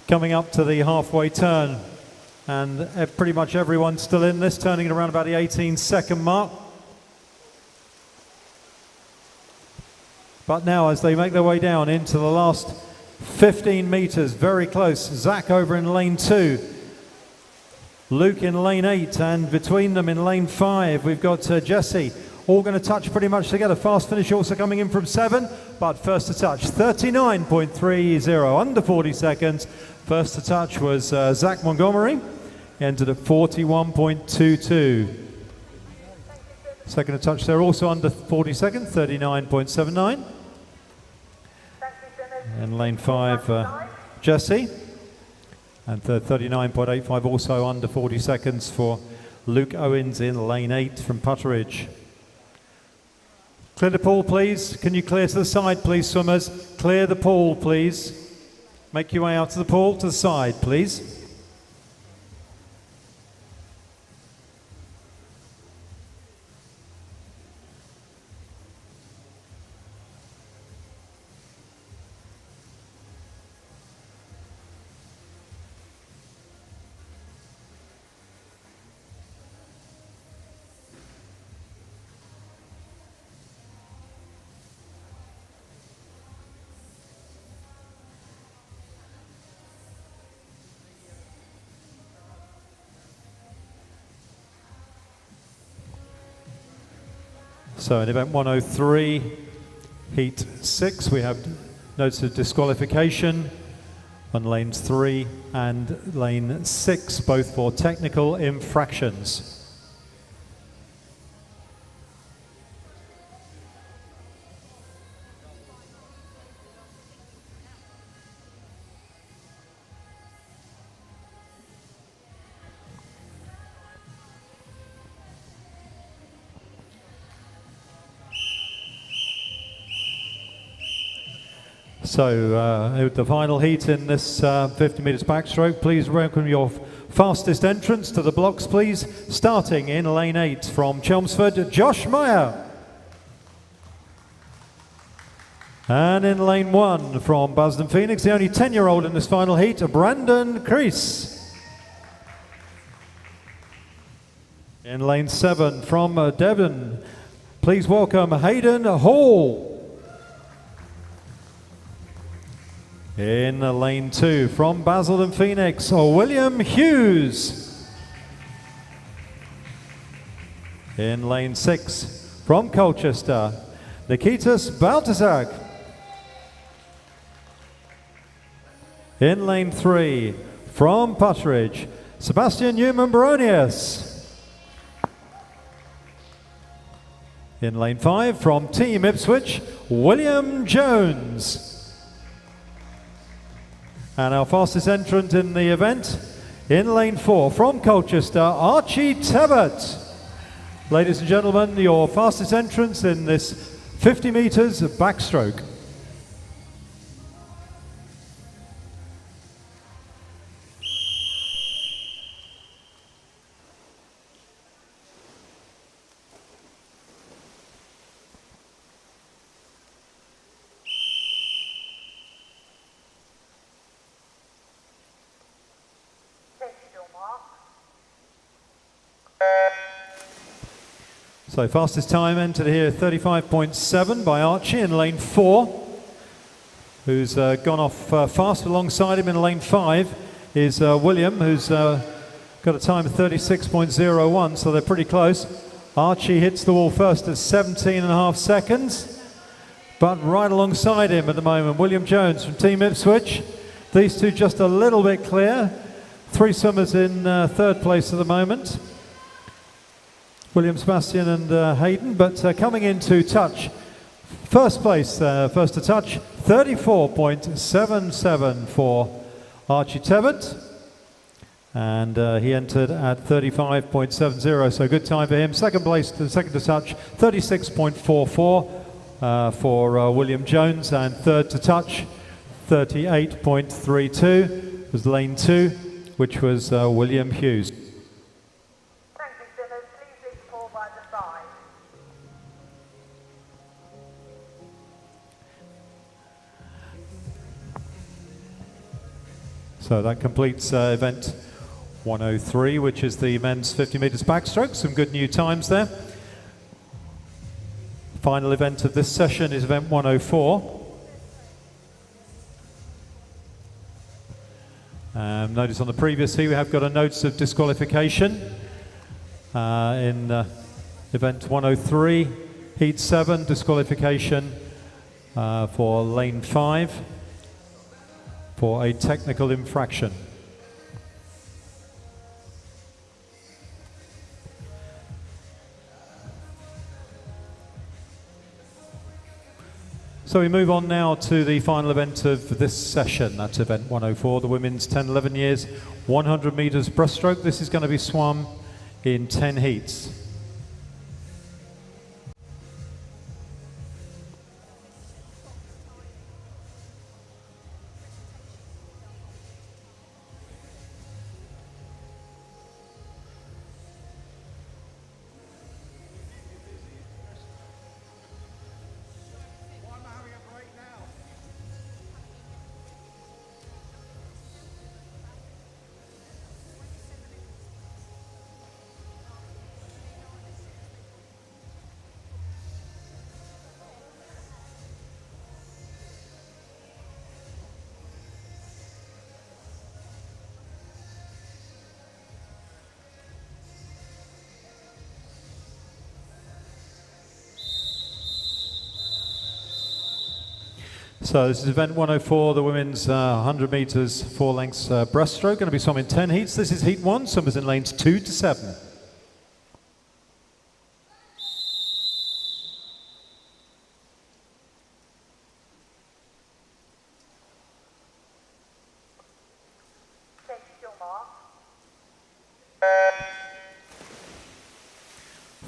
Coming up to the halfway turn. And pretty much everyone's still in this, turning at around about the 18-second mark. But now as they make their way down into the last 15 meters, very close. Zach over in lane 2. Luke in lane 8, and between them in lane 5, we've got Jesse. All going to touch pretty much together. Fast finish also coming in from 7, but first to touch, 39.30, under 40 seconds. First to touch was Zach Montgomery, entered at 41.22. Second to touch there also under 40 seconds, 39.79. In lane 5, Jesse. And third, 39.85, also under 40 seconds for Luke Owens in lane 8 from Putteridge. Clear the pool, please. Can you clear to the side, please, swimmers? Clear the pool, please. Make your way out to the pool, to the side, please. So in event 103, heat 6, we have notes of disqualification on lanes 3 and lane 6, both for technical infractions. So the final heat in this 50 meters backstroke, please welcome your fastest entrance to the blocks, please. Starting in lane 8 from Chelmsford, Josh Meyer. And in lane 1 from Basildon Phoenix, the only 10-year-old in this final heat, Brandon Crease. In lane 7 from Devon, please welcome Hayden Hall. In lane 2 from Basildon Phoenix, William Hughes. In lane 6 from Colchester, Nikitas Baltazar. In lane 3 from Putteridge, Sebastian Newman Baronius. In lane 5 from Team Ipswich, William Jones. And our fastest entrant in the event, in lane 4 from Colchester, Archie Tebbett. Ladies and gentlemen, your fastest entrance in this 50 meters backstroke. So fastest time entered here, 35.7 by Archie in lane 4, who's gone off fast. Alongside him in lane 5 is William, who's got a time of 36.01, so they're pretty close. Archie hits the wall first at 17.5 seconds, but right alongside him at the moment, William Jones from Team Ipswich. These two just a little bit clear. Three swimmers in third place at the moment. William, Sebastian and Hayden, but coming into touch. First place, first to touch, 34.77 for Archie Tebbett. And he entered at 35.70, so good time for him. Second place, second to touch, 36.44 for William Jones. And third to touch, 38.32 was lane 2, which was William Hughes. So that completes event 103, which is the men's 50 metres backstroke. Some good new times there. Final event of this session is event 104. Notice on the previous heat we have got a notice of disqualification in event 103, heat 7, disqualification for lane 5 for a technical infraction. So we move on now to the final event of this session. That's event 104, the women's 10-11 years 100 metres breaststroke. This is going to be swum in 10 heats. So this is event 104, the women's 100 metres 4 lengths breaststroke. Going to be swum in 10 heats. This is heat 1, swimmers in lanes 2 to 7.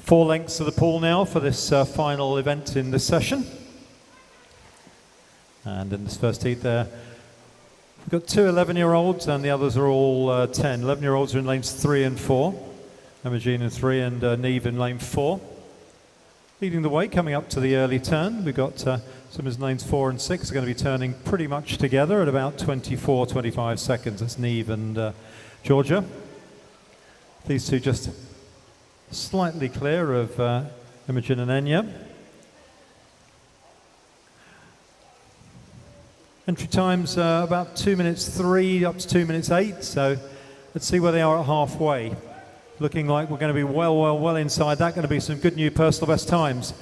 Four lengths of the pool now for this final event in this session. And in this first heat there, we've got two 11-year-olds and the others are all 10. 11-year-olds are in lanes 3 and 4. Imogene in 3 and Neve in lane 4. Leading the way, coming up to the early turn, we've got swimmers in lanes 4 and 6 are going to be turning pretty much together at about 24, 25 seconds. That's Neve and Georgia. These two just slightly clear of Imogen and Enya. Entry times about 2 minutes 3 up to 2 minutes 8, so let's see where they are at halfway. Looking like we're going to be well inside that. Going to be some good new personal best times.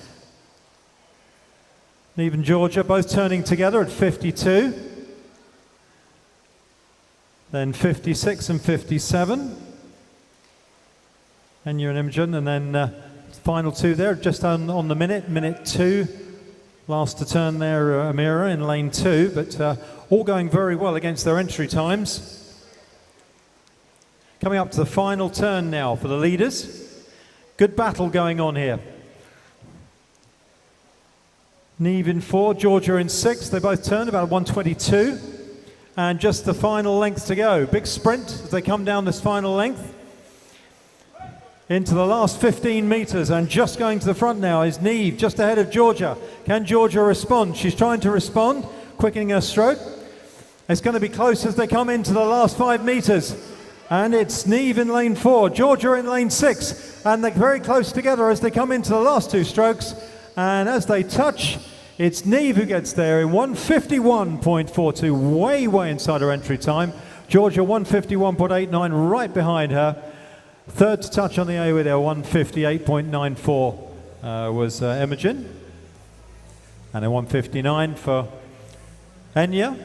Neve and Georgia both turning together at 52. Then 56 and 57. Enya and Imogen, and then final two there, just on the minute 2. Last to turn there, Amira in lane 2, but all going very well against their entry times. Coming up to the final turn now for the leaders. Good battle going on here. Neve in 4, Georgia in 6. They both turn about 122. And just the final length to go. Big sprint as they come down this final length. Into the last 15 metres, and just going to the front now is Neve, just ahead of Georgia. Can Georgia respond? She's trying to respond, quickening her stroke. It's going to be close as they come into the last 5 metres. And it's Neve in lane 4, Georgia in lane 6. and they're very close together as they come into the last two strokes. And as they touch, it's Neve who gets there in 151.42, way inside her entry time. Georgia 151.89, right behind her. Third to touch on the A with her 158.94 was Imogen. And a 159 for Enya.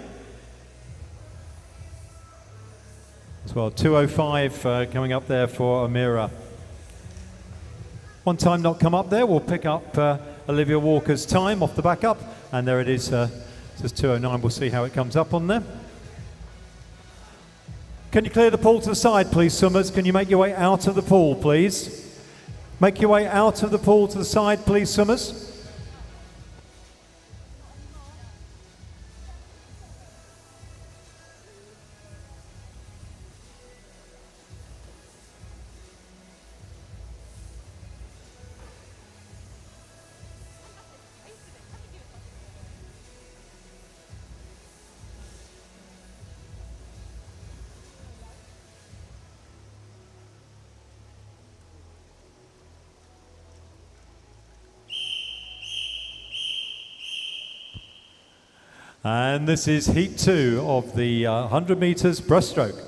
As well, 205 coming up there for Amira. One time not come up there, we'll pick up Olivia Walker's time off the back up. And there it is, just 209, we'll see how it comes up on there. Can you clear the pool to the side, please, Summers? Can you make your way out of the pool, please? Make your way out of the pool to the side, please, Summers. And this is heat 2 of the 100 meters breaststroke.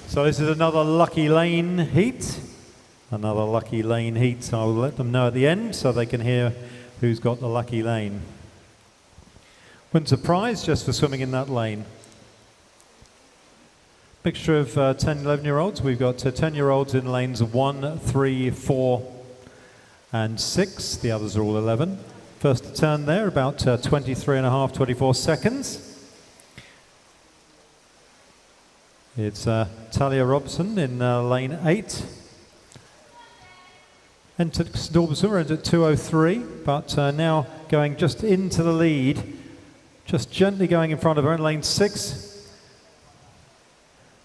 So this is another lucky lane heat. Another lucky lane heat. I'll let them know at the end so they can hear who's got the lucky lane. Wins a prize just for swimming in that lane. Mixture of 10, 11-year-olds. We've got 10-year-olds in lanes 1, 3, 4, and 6. The others are all 11. First turn there, about 23.5, 24 seconds. It's Talia Robson in lane 8. Entered Dorbuser at 203, but now going just into the lead, just gently going in front of her in lane 6.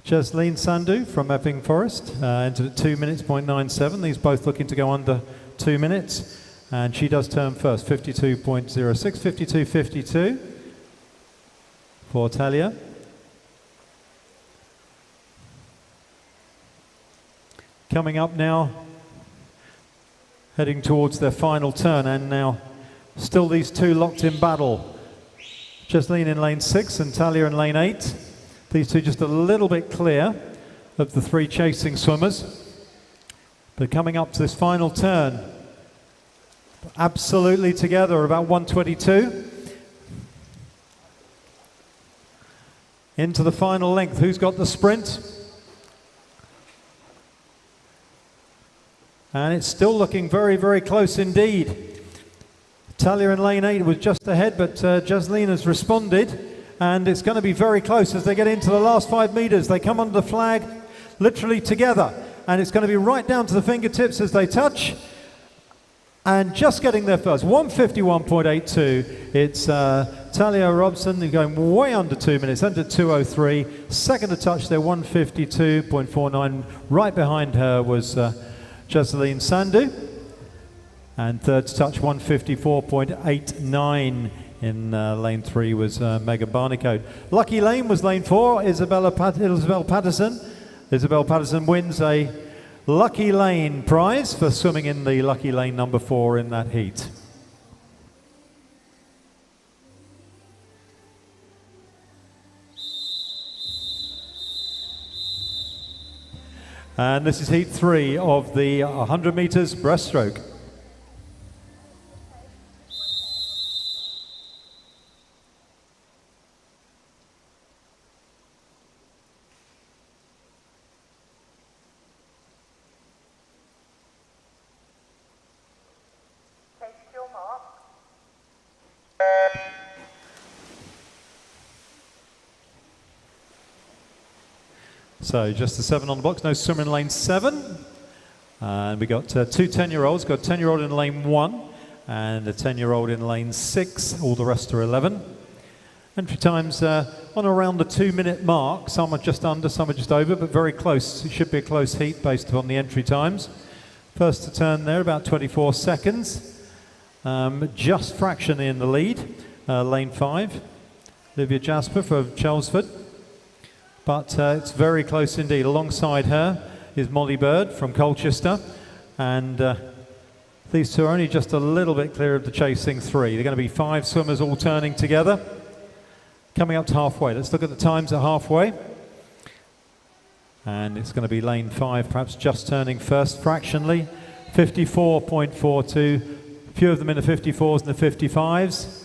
Jasleen Sandhu from Epping Forest entered at 2 minutes, 0.97. These both looking to go under 2 minutes. And she does turn first, 52.06, 52.52 for Talia. Coming up now, heading towards their final turn, and now still these two locked in battle. Jasleen in lane 6 and Talia in lane 8. These two just a little bit clear of the three chasing swimmers. But coming up to this final turn, absolutely together, about 122. Into the final length, who's got the sprint? And it's still looking very close indeed. Talia in lane 8 was just ahead, but Jasleen has responded, and it's going to be very close as they get into the last 5 meters. They come under the flag literally together, and it's going to be right down to the fingertips as they touch. And just getting there first, 151.82. It's Talia Robson going way under 2 minutes, under 203. Second to touch there, 152.49. Right behind her was Jasleen Sandhu, and third to touch 154.89 in lane 3 was Megan Barnicoat. Lucky lane was lane 4, Isabel Patterson. Isabel Patterson wins a lucky lane prize for swimming in the lucky lane number 4 in that heat. And this is heat 3 of the 100 meters breaststroke. Take your mark. So just the 7 on the box, no swimmer in lane 7. And we got two 10-year-olds, got a 10-year-old in lane 1 and a 10-year-old in lane 6, all the rest are 11. Entry times on around the 2-minute mark, some are just under, some are just over, but very close. It should be a close heat based upon the entry times. First to turn there, about 24 seconds. Just fractionally in the lead, lane 5, Olivia Jasper from Chelmsford. But it's very close indeed. Alongside her is Molly Bird from Colchester, and these two are only just a little bit clear of the chasing 3. They're going to be 5 swimmers all turning together. Coming up to halfway. Let's look at the times at halfway. And it's going to be lane 5, perhaps just turning first fractionally. 54.42. A few of them in the 54s and the 55s.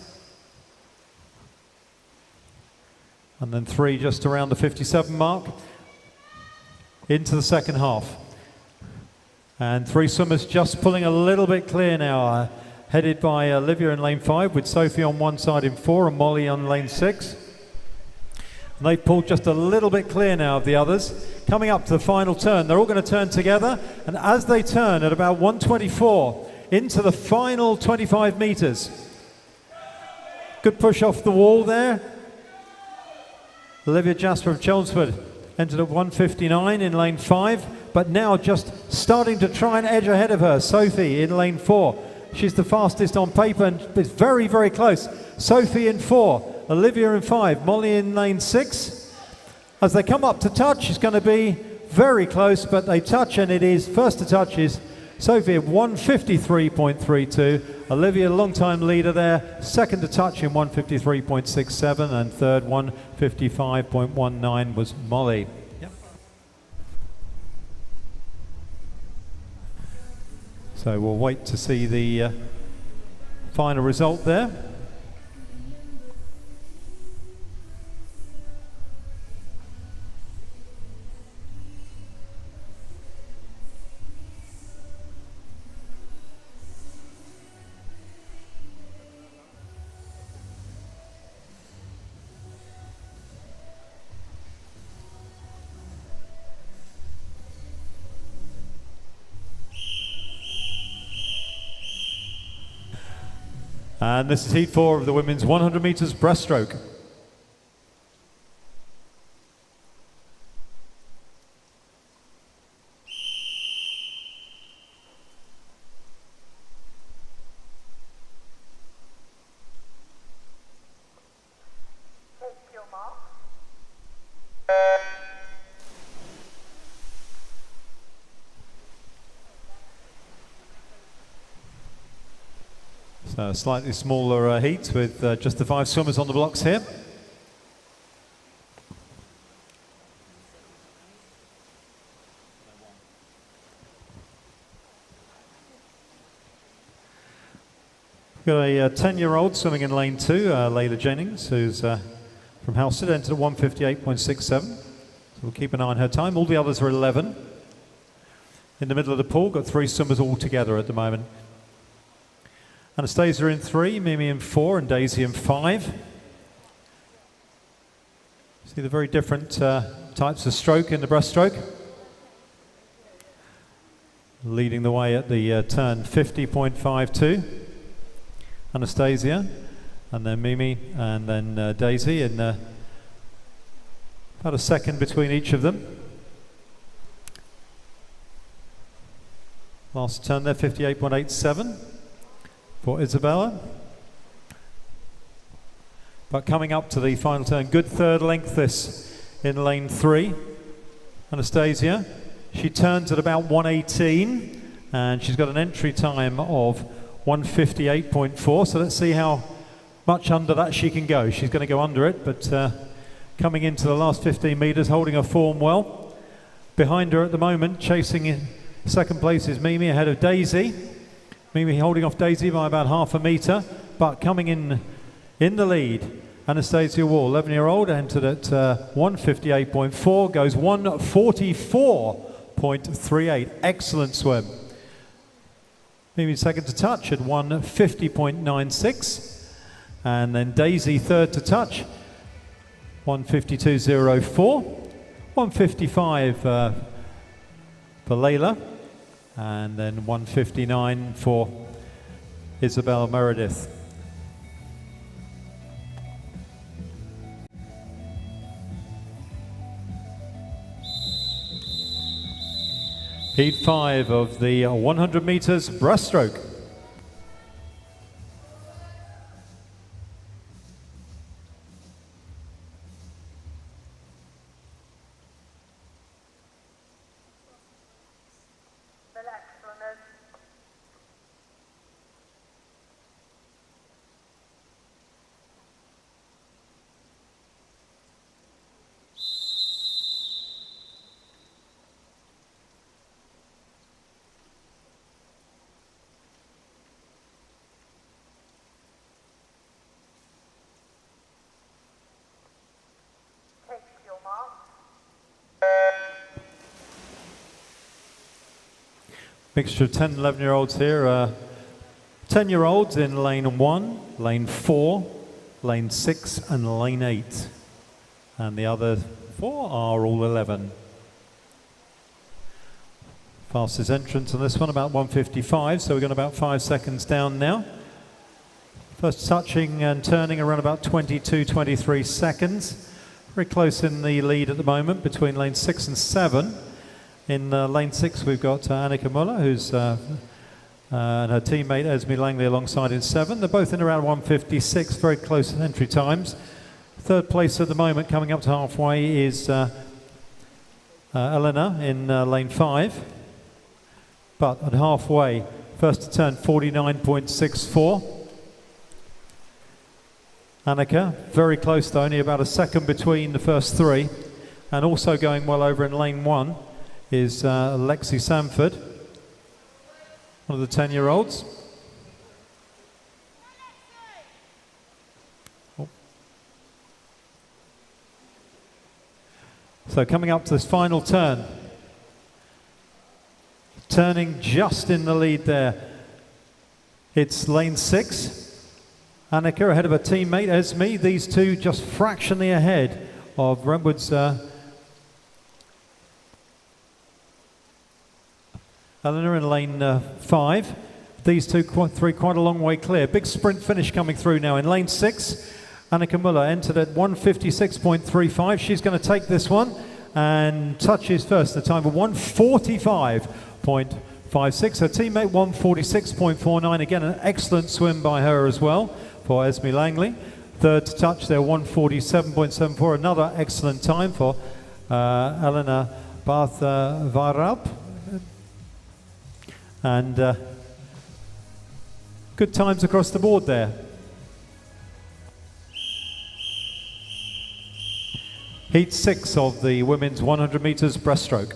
And then 3 just around the 57 mark. Into the second half. And 3 swimmers just pulling a little bit clear now. Headed by Olivia in lane 5 with Sophie on one side in 4 and Molly on lane 6. And they've pulled just a little bit clear now of the others. Coming up to the final turn, they're all going to turn together, and as they turn at about 1:24 into the final 25 meters. Good push off the wall there. Olivia Jasper of Chelmsford entered at 1:59 in lane 5, but now just starting to try and edge ahead of her. Sophie in lane 4. She's the fastest on paper and it's very, very close. Sophie in 4. Olivia in 5, Molly in lane 6. As they come up to touch, it's going to be very close, but they touch, and it is, first to touch is Sophie at 1:53.32. Olivia, long-time leader there, second to touch in 1:53.67, and third 1:55.19 was Molly. Yep. So we'll wait to see the final result there. And this is heat 4 of the women's 100 meters breaststroke. Take your mark. So a slightly smaller heat with just the 5 swimmers on the blocks here. We've got a 10-year-old swimming in lane 2, Layla Jennings, who's from Halstead, entered at 1:58.67. So we'll keep an eye on her time. All the others are 11. In the middle of the pool, got 3 swimmers all together at the moment. Anastasia in 3, Mimi in 4, and Daisy in 5. See the very different types of stroke in the breaststroke. Leading the way at the turn 50.52. Anastasia, and then Mimi, and then Daisy, and about a second between each of them. Last turn there, 58.87 for Isabella. But coming up to the final turn, good third length this in lane 3. Anastasia, she turns at about 1:18, and she's got an entry time of 1:58.4, so let's see how much under that she can go. She's going to go under it, but coming into the last 15 metres, holding her form well. Behind her at the moment, chasing in second place is Mimi ahead of Daisy. Mimi holding off Daisy by about half a metre, but coming in the lead, Anastasia Wall, 11-year-old, entered at 1:58.4, goes 1:44.38. Excellent swim. Mimi second to touch at 1:50.96, and then Daisy third to touch, 1:52.04, 1:55 for Layla, And then 1:59 for Isabel Meredith. Heat 5 of the 100 meters breaststroke. Relax, runners. Take your mark. Mixture of 10 and 11-year-olds here. 10-year-olds in lane 1, lane 4, lane 6 and lane 8. And the other 4 are all 11. Fastest entrance on this one, about 1:55, so we've got about 5 seconds down now. First touching and turning around about 22, 23 seconds. Very close in the lead at the moment between lane 6 and 7. In lane 6 we've got Annika Muller, who's and her teammate Esme Langley alongside in 7. They're both in around 1:56, very close entry times. Third place at the moment, coming up to halfway, is Elena in lane 5. But at halfway, first to turn 49.64. Annika, very close though, only about a second between the first 3. And also going well over in lane 1 is Lexi Sanford, one of the 10-year-olds. Oh. So coming up to this final turn, turning just in the lead there, it's lane 6. Annika ahead of her teammate Esme, these two just fractionally ahead of Brentwood's Eleanor in lane 5. These two, three, quite a long way clear. Big sprint finish coming through now in lane 6. Annika Muller entered at 1:56.35. She's going to take this one and touches first. The time of 1:45.56. Her teammate 1:46.49. Again, an excellent swim by her as well for Esme Langley. Third to touch there, 1:47.74. Another excellent time for Elena Varab. And good times across the board there. Heat 6 of the women's 100 meters breaststroke.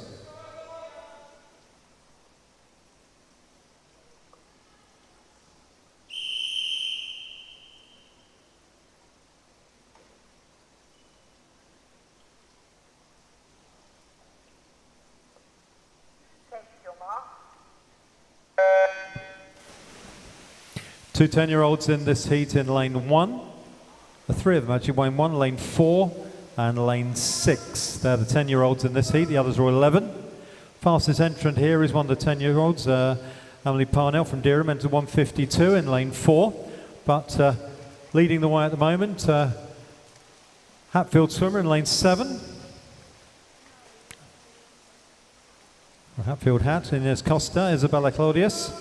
Two 10-year-olds in this heat in lane 1. The 3 of them actually, lane 1, lane 4 and lane 6. They're the 10-year-olds in this heat, the others are 11. Fastest entrant here is one of the 10-year-olds, Emily Parnell from Durham, entered 1:52 in lane 4. But leading the way at the moment, Hatfield swimmer in lane 7. Hatfield Hat, Inez Costa, Isabella Claudius.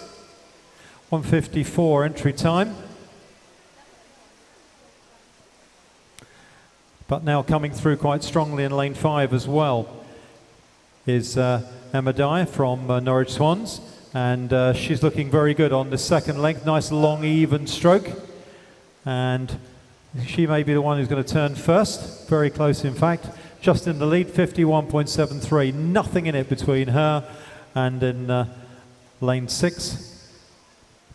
1:54 entry time. But now coming through quite strongly in lane 5 as well is Emma Dye from Norwich Swans, and she's looking very good on the second length. Nice long even stroke, and she may be the one who's going to turn first. Very close, in fact, just in the lead, 51.73. Nothing in it between her and in lane 6.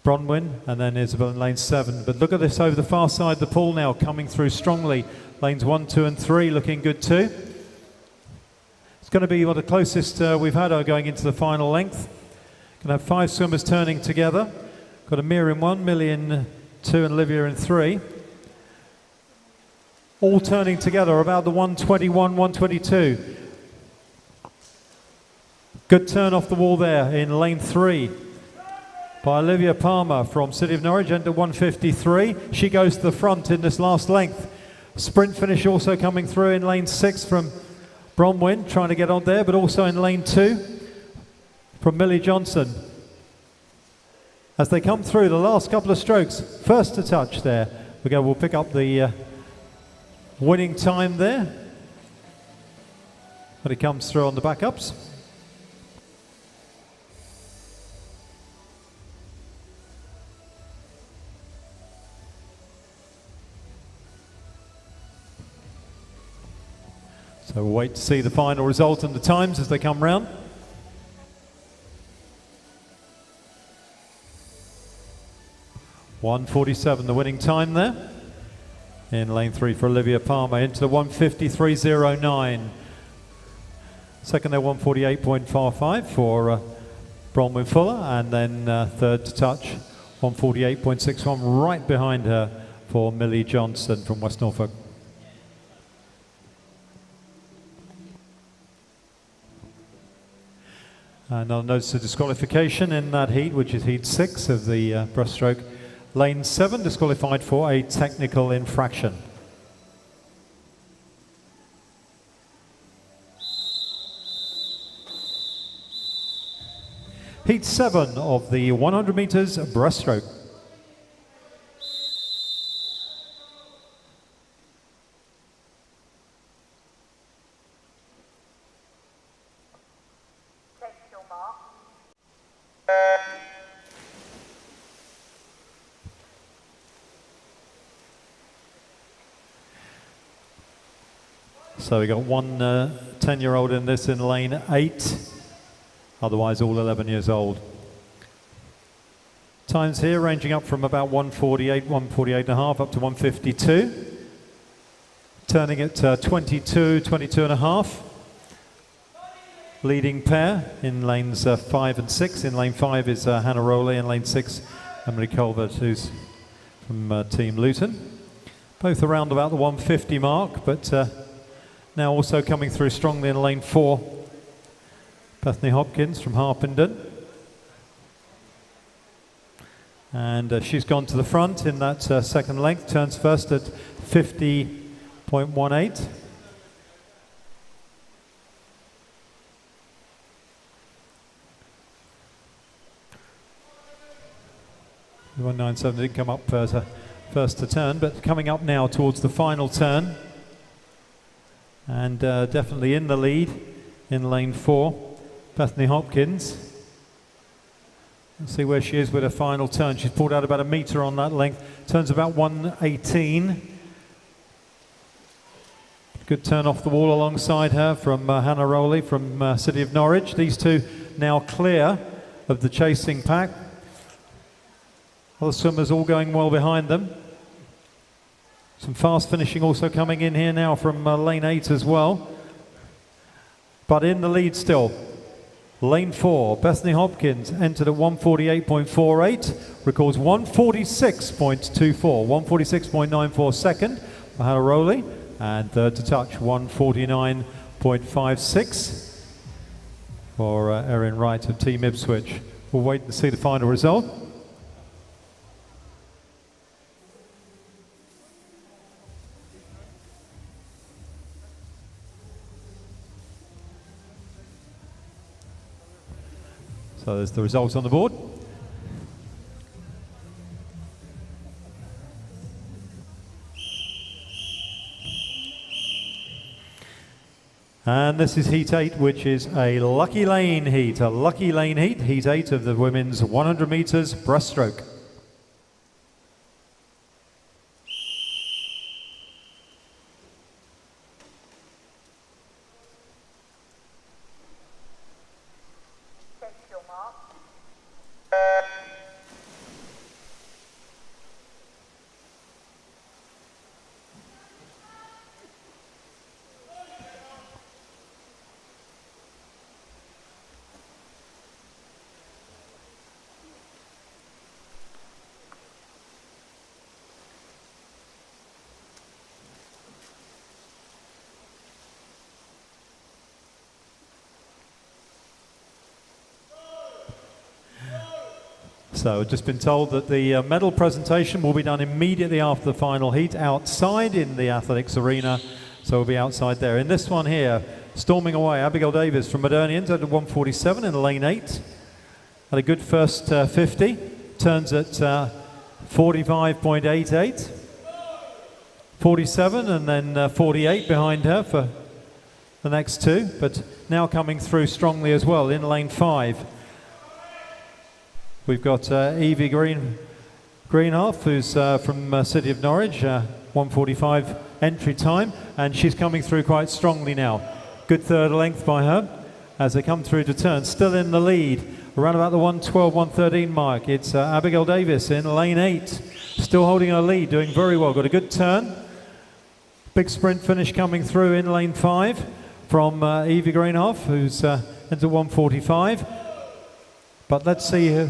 Bronwyn, and then Isabel in lane 7. But look at this over the far side of the pool now, coming through strongly. Lanes 1, 2 and 3 looking good too. It's going to be one of the closest we've had going into the final length. Going to have 5 swimmers turning together. Got Amir in 1, Millie in 2 and Olivia in 3. All turning together about the 1:21, 1:22. Good turn off the wall there in lane 3 by Olivia Palmer from City of Norwich, into 153. She goes to the front in this last length. Sprint finish also coming through in lane 6 from Bronwyn, trying to get on there, but also in lane 2 from Millie Johnson. As they come through the last couple of strokes, first to touch there. We'll pick up the winning time there when it comes through on the backups. So we'll wait to see the final result and the times as they come round. .147 the winning time there in lane 3 for Olivia Palmer, into the 153.09. Second there 148.45 for Bronwyn Fuller, and then third to touch 148.61 right behind her for Millie Johnson from West Norfolk. Another notice of disqualification in that heat, which is heat 6 of the breaststroke. Lane 7 disqualified for a technical infraction. Heat 7 of the 100 meters breaststroke. So we got one 10-year-old in this in lane 8, otherwise all 11 years old. Times here ranging up from about 148, 148 and a half up to 152. Turning at 22, 22 and a half. Leading pair in lanes 5 and 6. In lane 5 is Hannah Rowley, in lane 6 Emily Colvert, who's from Team Luton. Both around about the 150 mark, but now also coming through strongly in lane 4, Bethany Hopkins from Harpenden. And she's gone to the front in that second length, turns first at 50.18. The 197 didn't come up first to turn, but coming up now towards the final turn. And definitely in the lead in lane 4, Bethany Hopkins. Let's see where she is with her final turn. She's pulled out about a metre on that length. Turns about 118. Good turn off the wall alongside her from Hannah Rowley from City of Norwich. These two now clear of the chasing pack. Other swimmers all going well behind them. Some fast finishing also coming in here now from lane 8 as well. But in the lead still. Lane 4, Bethany Hopkins entered at 148.48, records 146.24, 146.94 second for Hannah Rowley, and third to touch 149.56 for Erin Wright of Team Ipswich. We'll wait to see the final result. So there's the results on the board. And this is heat 8, which is a lucky lane heat, heat 8 of the women's 100 meters breaststroke. So I've just been told that the medal presentation will be done immediately after the final heat outside in the athletics arena. So we'll be outside there. In this one here, storming away, Abigail Davis from Modernians at 147 in lane 8. Had a good first 50, turns at 45.88. 47 and then 48 behind her for the next two, but now coming through strongly as well in lane 5. We've got Evie Greenhalgh, who's from City of Norwich, 145 entry time, and she's coming through quite strongly now. Good third length by her as they come through to turn. Still in the lead, around about the 112, 113 mark. It's Abigail Davis in lane 8, still holding her lead, doing very well. Got a good turn. Big sprint finish coming through in lane 5 from Evie Greenhalgh, who's into 145. But let's see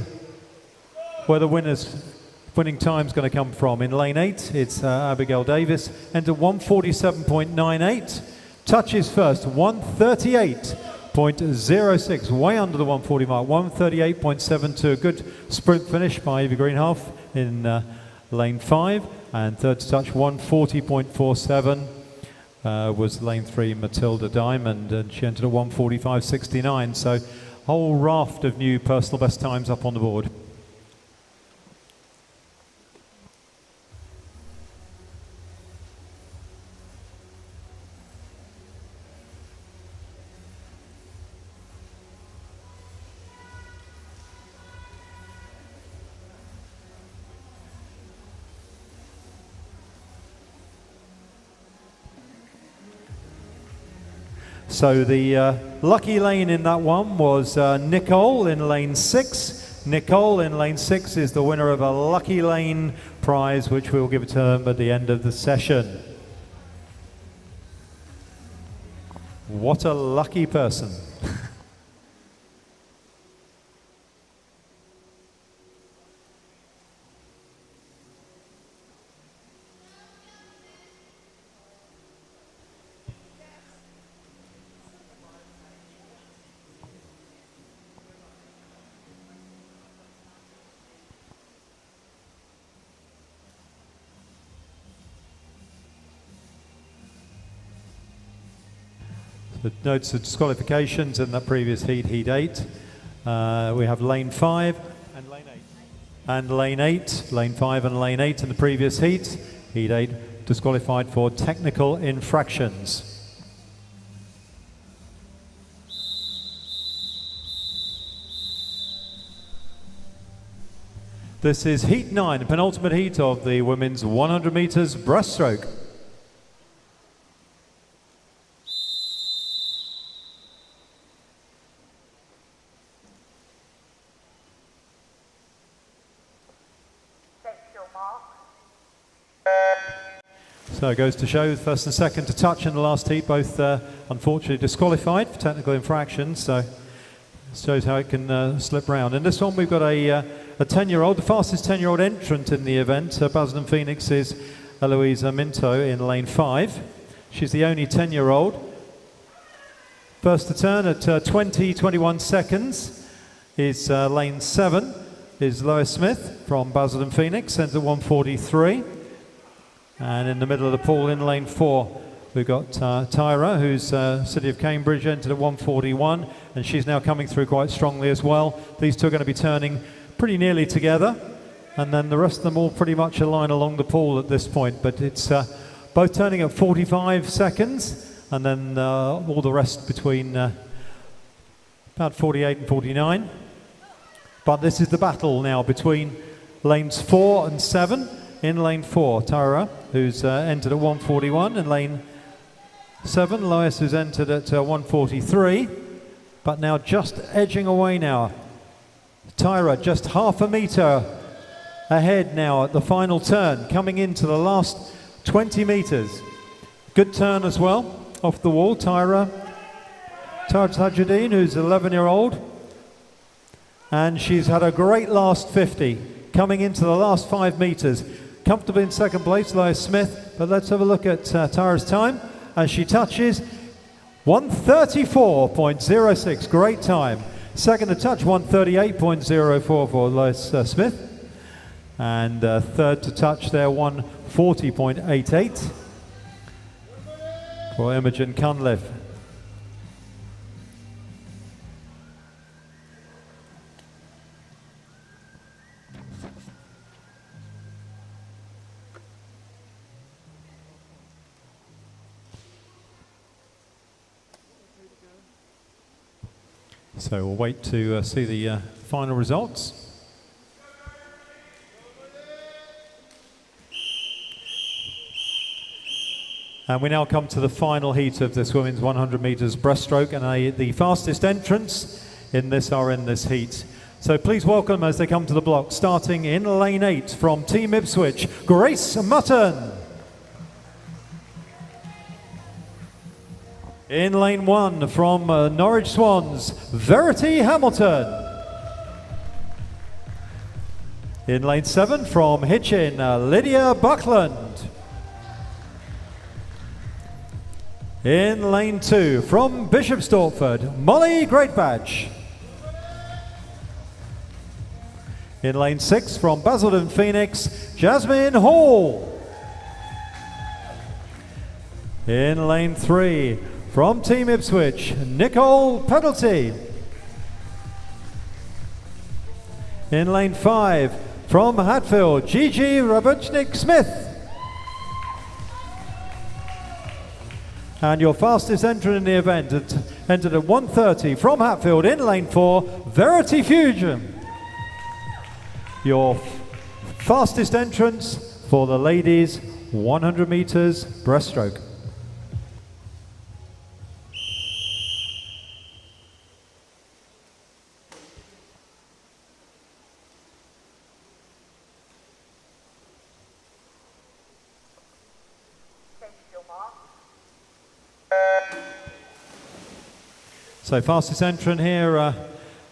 where the winning time's going to come from. In lane 8, it's Abigail Davis, into 147.98. Touches first, 138.06, way under the 140 mark, 138.72. Good sprint finish by Evie Greenhalgh in lane 5. And third to touch, 140.47 was lane 3, Matilda Diamond, and she entered a 145.69. So a whole raft of new personal best times up on the board. So the lucky lane in that one was Nicole in lane 6. Nicole in lane 6 is the winner of a lucky lane prize, which we'll give to her at the end of the session. What a lucky person. The notes of disqualifications in that previous heat, heat 8. We have lane 5 and lane 8. And lane 8, lane 5 and lane 8 in the previous heat. Heat 8 disqualified for technical infractions. This is heat 9, the penultimate heat of the women's 100 meters breaststroke. So it goes to show first and second to touch in the last heat, both unfortunately disqualified for technical infractions. So it shows how it can slip round. In this one we've got a 10-year-old, the fastest 10-year-old entrant in the event. Basildon Phoenix is Eloisa Minto in lane 5. She's the only 10-year-old. First to turn at 20:21 seconds is lane 7 is Lois Smith from Basildon Phoenix, sends at 143. And in the middle of the pool in lane 4, we've got Tyra, who's City of Cambridge, entered at 141, and she's now coming through quite strongly as well. These two are going to be turning pretty nearly together, and then the rest of them all pretty much align along the pool at this point. But it's both turning at 45 seconds, and then all the rest between about 48 and 49. But this is the battle now between lanes 4 and 7. In lane 4, Tara, who's entered at 141. In lane 7, Lois, who's entered at 143. But now just edging away now. Tyra just half a metre ahead now at the final turn, coming into the last 20 metres. Good turn as well, off the wall. Tyra Tajuddin, who's an 11-year-old. And she's had a great last 50, coming into the last 5 metres. Comfortably in second place, Lois Smith, but let's have a look at Tyra's time as she touches 134.06, great time. Second to touch, 138.04 for Lois Smith. And third to touch there, 140.88 for Imogen Cunliffe. So we'll wait to see the final results. And we now come to the final heat of this women's 100 meters breaststroke, and the fastest entrants in this are in this heat. So please welcome as they come to the block, starting in lane 8 from Team Ipswich, Grace Mutton. In lane 1 from Norwich Swans, Verity Hamilton. In lane 7 from Hitchin, Lydia Buckland. In lane 2 from Bishop Stortford, Molly Greatbadge. In lane 6 from Basildon Phoenix, Jasmine Hall. In lane 3 from Team Ipswich, Nicole Penalty. In lane 5 from Hatfield, Gigi Rabuchnik-Smith. And your fastest entrant in the event entered at 1:30 from Hatfield in lane 4, Verity Fusion. Your fastest entrance for the ladies 100 meters breaststroke. So fastest entrant here,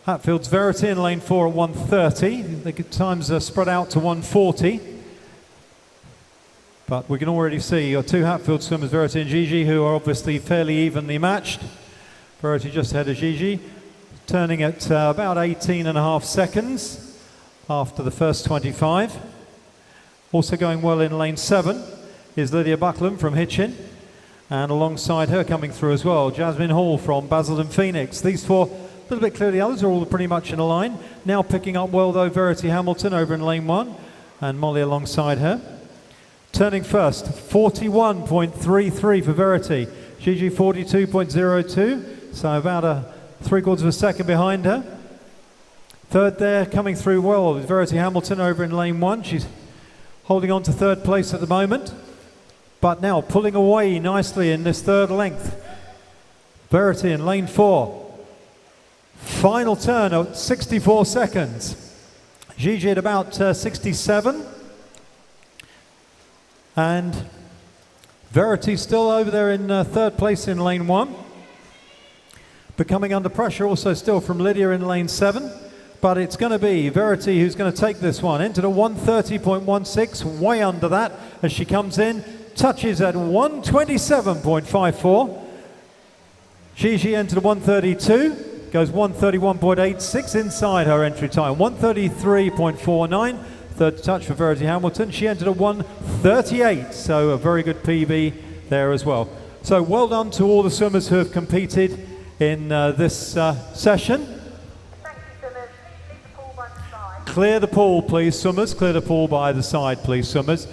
Hatfield's Verity in lane 4 at 1:30. The times are spread out to 1:40. But we can already see your two Hatfield swimmers, Verity and Gigi, who are obviously fairly evenly matched. Verity just ahead of Gigi, turning at about 18.5 seconds after the first 25. Also going well in lane 7 is Lydia Buckland from Hitchin. And alongside her coming through as well, Jasmine Hall from Basildon Phoenix. These four, a little bit clear, the others are all pretty much in a line. Now picking up well though, Verity Hamilton over in lane 1 and Molly alongside her. Turning first, 41.33 for Verity. Gigi 42.02, so about a 3/4 of a second behind her. Third there, coming through well, with Verity Hamilton over in lane 1. She's holding on to third place at the moment. But now pulling away nicely in this third length. Verity in lane 4. Final turn at 64 seconds. Gigi at about 67. And Verity still over there in third place in lane 1. But coming under pressure also still from Lydia in lane 7. But it's going to be Verity who's going to take this one. Entered a 1:30.16, way under that as she comes in. Touches at 1:27.54. Gigi entered a 1:32, goes 1:31.86 inside her entry time. 1:33.49, third touch for Verity Hamilton. She entered a 1:38, so a very good PB there as well. So well done to all the swimmers who have competed in this session. Thank you, swimmers. Please leave the pool by the side. Clear the pool, please, swimmers. Clear the pool by the side, please, swimmers.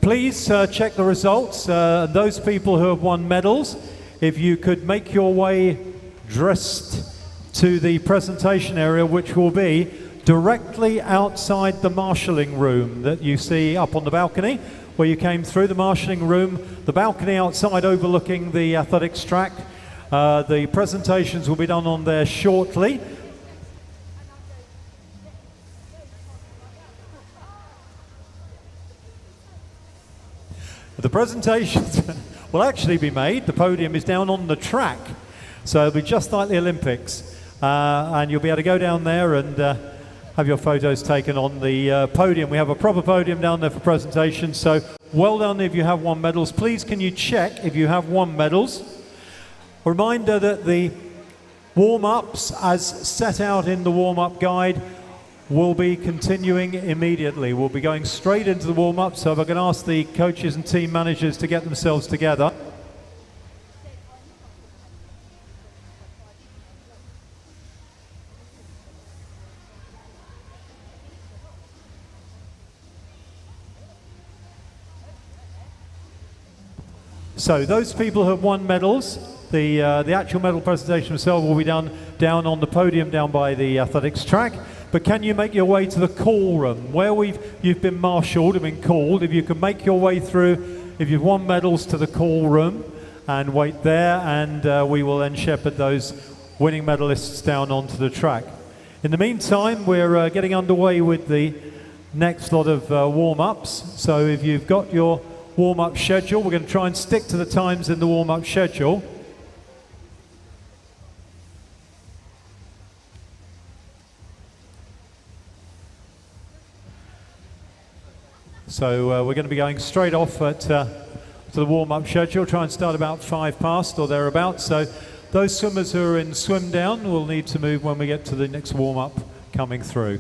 Please check the results. Those people who have won medals, if you could make your way dressed to the presentation area, which will be directly outside the marshalling room that you see up on the balcony, where you came through the marshalling room, the balcony outside overlooking the athletics track. The presentations will be done on there shortly. The presentations will actually be made. The podium is down on the track, so it'll be just like the Olympics, and you'll be able to go down there and have your photos taken on the podium. We have a proper podium down there for presentations, so well done if you have won medals. Please can you check if you have won medals. A reminder that the Warm-ups, as set out in the warm-up guide, will be continuing immediately. We'll be going straight into the warm-up, so if I can ask the coaches and team managers to get themselves together. So those people who have won medals, the actual medal presentation itself will be done down on the podium down by the athletics track. But can you make your way to the call room where you've been marshalled and been called? If you can make your way through, if you've won medals, to the call room and wait there, and we will then shepherd those winning medalists down onto the track. In the meantime, we're getting underway with the next lot of warm-ups. So if you've got your warm-up schedule, we're going to try and stick to the times in the warm-up schedule. So we're going to be going straight off to the warm-up schedule, try and start about 5 past or thereabouts. So those swimmers who are in swim down will need to move when we get to the next warm-up coming through.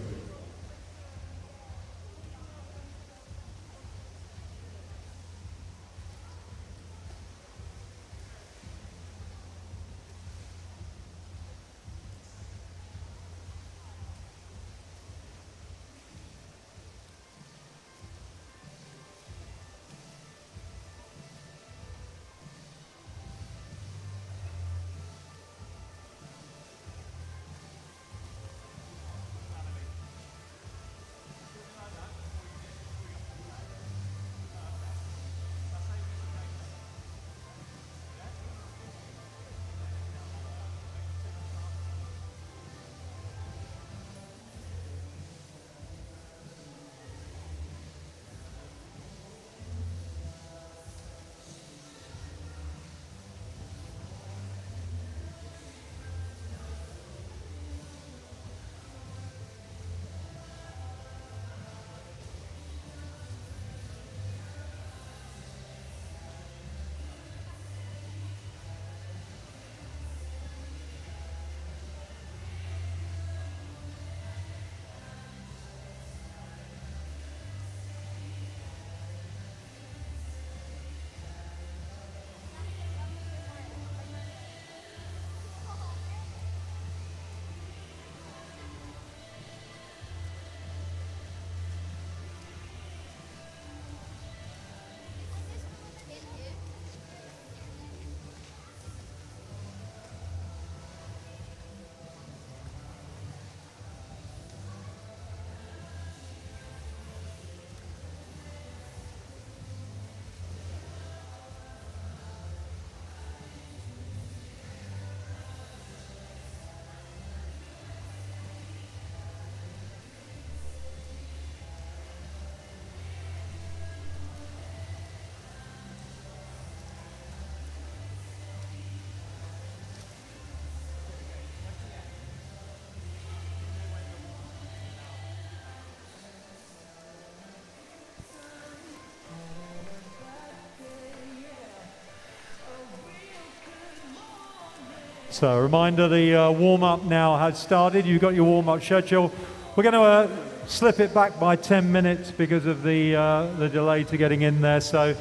So a reminder, the warm-up now has started. You've got your warm-up schedule. We're going to slip it back by 10 minutes because of the delay to getting in there. So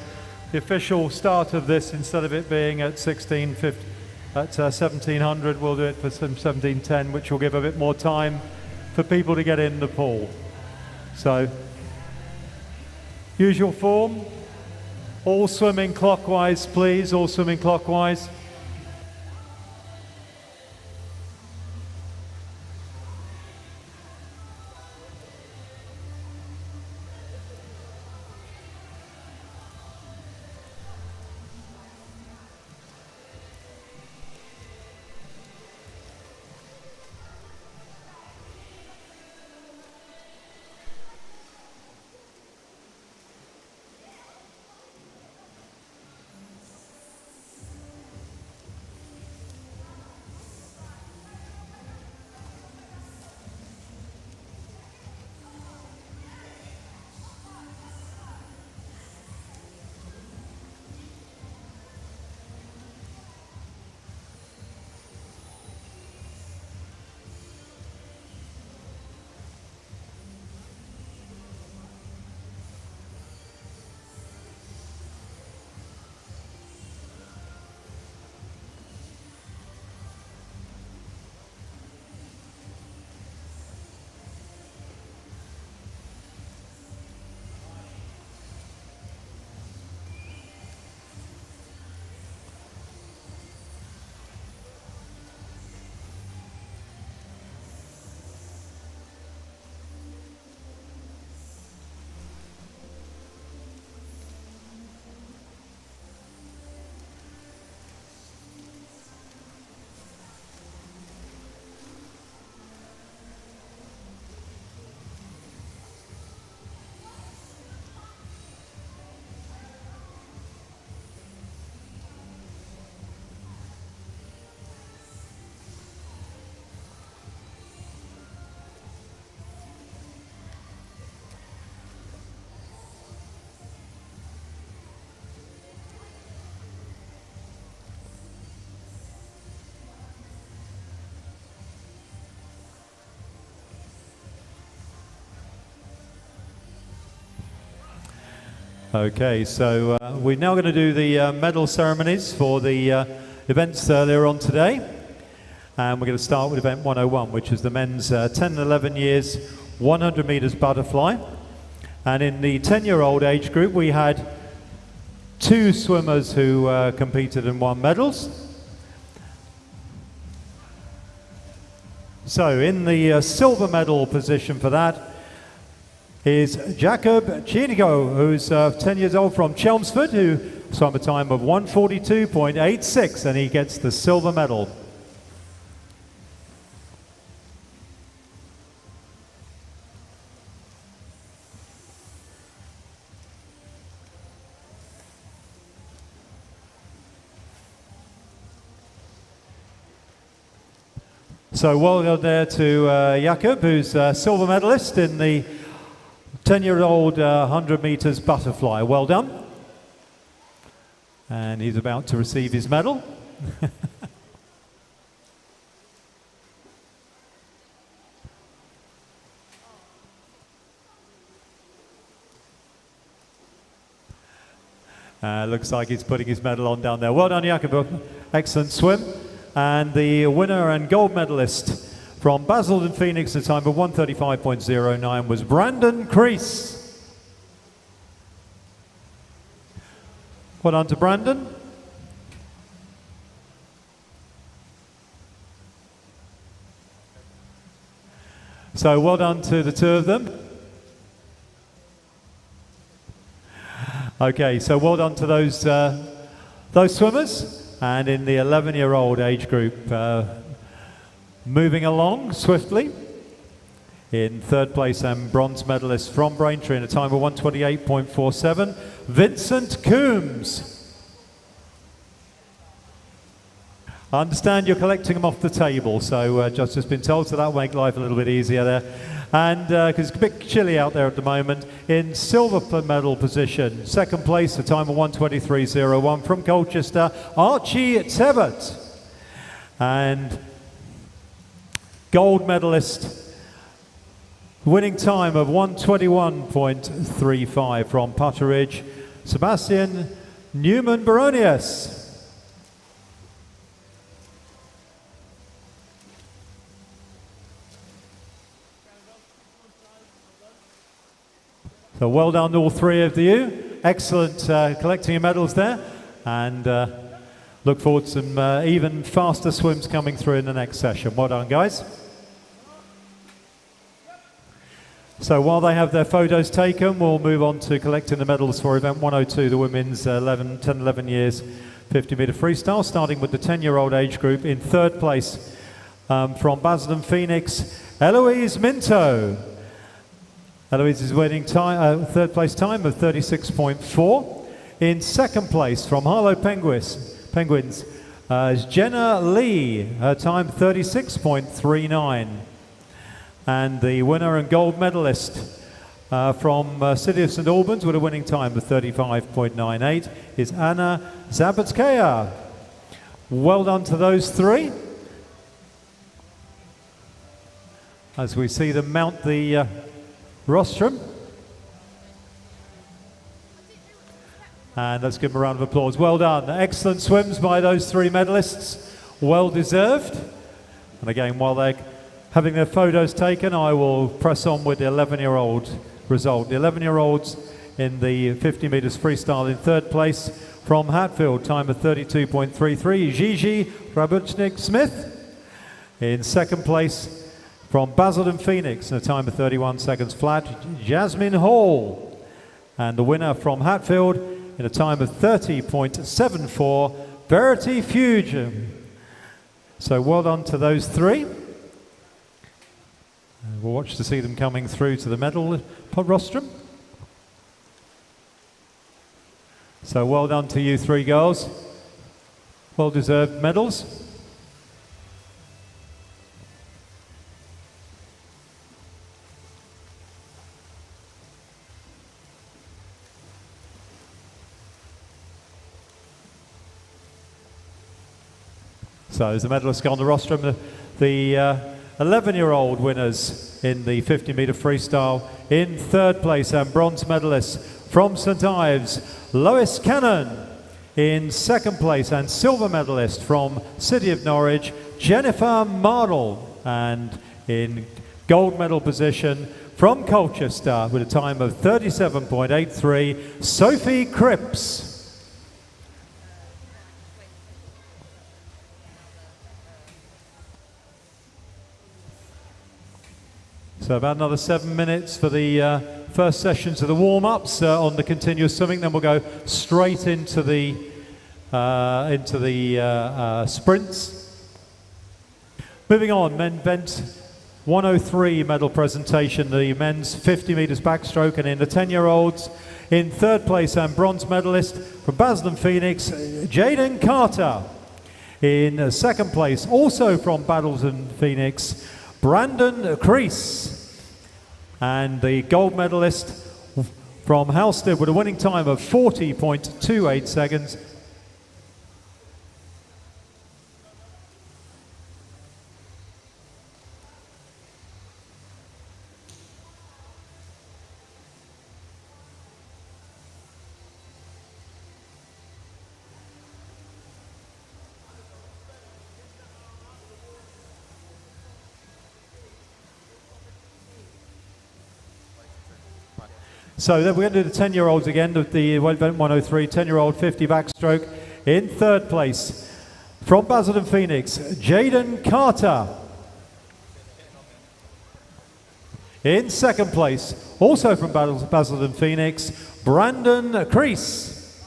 the official start of this, instead of it being at 1700, we'll do it for 1710, which will give a bit more time for people to get in the pool. So usual form, all swimming clockwise, please, all swimming clockwise. Okay, so we're now going to do the medal ceremonies for the events they're on today. And we're going to start with event 101, which is the men's 10 and 11 years 100 meters butterfly. And in the 10-year-old age group, we had 2 swimmers who competed and won medals. So in the silver medal position for that is Jacob Chinigo, who's 10 years old from Chelmsford, who swam a time of 1:42.86, and he gets the silver medal. So well done there to Jakob, who's silver medalist in the 10-year-old 100 meters butterfly. Well done. And he's about to receive his medal. Looks like he's putting his medal on down there. Well done, Jakob. Excellent swim. And the winner and gold medalist from Basildon, Phoenix, at a time of 1:35.09 was Brandon Crease. Well done to Brandon. So well done to the 2 of them. Okay, so well done to those swimmers. And in the 11-year-old age group, moving along swiftly, in 3rd place and bronze medalist from Braintree in a time of 1:28.47, Vincent Coombs. I understand you're collecting them off the table, so just been told, so that'll make life a little bit easier there. And because it's a bit chilly out there at the moment, in silver medal position, 2nd place, a time of 1:23.01 from Colchester, Archie Tebbett. And gold medalist, winning time of 1:21.35 from Putteridge, Sebastian Newman Baronius. So well done to all 3 of you. Excellent collecting your medals there. And look forward to some even faster swims coming through in the next session. Well done, guys. So while they have their photos taken, we'll move on to collecting the medals for event 102, the women's 10-11 years 50-meter freestyle, starting with the 10-year-old age group. In 3rd place from Basildon, Phoenix, Eloise Minto. Eloise is winning time, 3rd place time of 36.4. In 2nd place from Harlow Penguins is Jenna Lee, her time 36.39. And the winner and gold medalist from City of St Albans with a winning time of 35.98 is Anna Zabatskaya. Well done to those 3. As we see them mount the rostrum. And let's give them a round of applause. Well done. Excellent swims by those 3 medalists. Well deserved. And again, while they're having their photos taken, I will press on with the 11-year-old result. The 11-year-olds in the 50 meters freestyle in 3rd place from Hatfield, time of 32.33, Gigi Rabuchnik-Smith. In 2nd place from Basildon, Phoenix, in a time of 31 seconds flat, Jasmine Hall. And the winner from Hatfield in a time of 30.74, Verity Fuge. So well done to those 3. We'll watch to see them coming through to the medal rostrum. So well done to you 3 girls. Well deserved medals. So as the medalists go on the rostrum, the 11-year-old winners in the 50-meter freestyle. In third place and bronze medalist from St Ives, Lois Cannon. In second place and silver medalist from City of Norwich, Jennifer Mardle. And in gold medal position from Colchester with a time of 37.83, Sophie Cripps. So about another 7 minutes for the first sessions of the warm-ups on the continuous swimming. Then we'll go straight into the sprints. Moving on, men event 103 medal presentation, the men's 50 metres backstroke, and in the 10-year-olds, in third place and bronze medalist from Basildon Phoenix, Jaden Carter. In second place, also from Basildon Phoenix, Brandon Crease. And the gold medalist from Halstead with a winning time of 40.28 seconds. So then we're going to do the 10-year-olds again, the event 103, 10-year-old 50 backstroke. In third place, from Basildon Phoenix, Jaden Carter. In second place, also from Basildon Phoenix, Brandon Crease.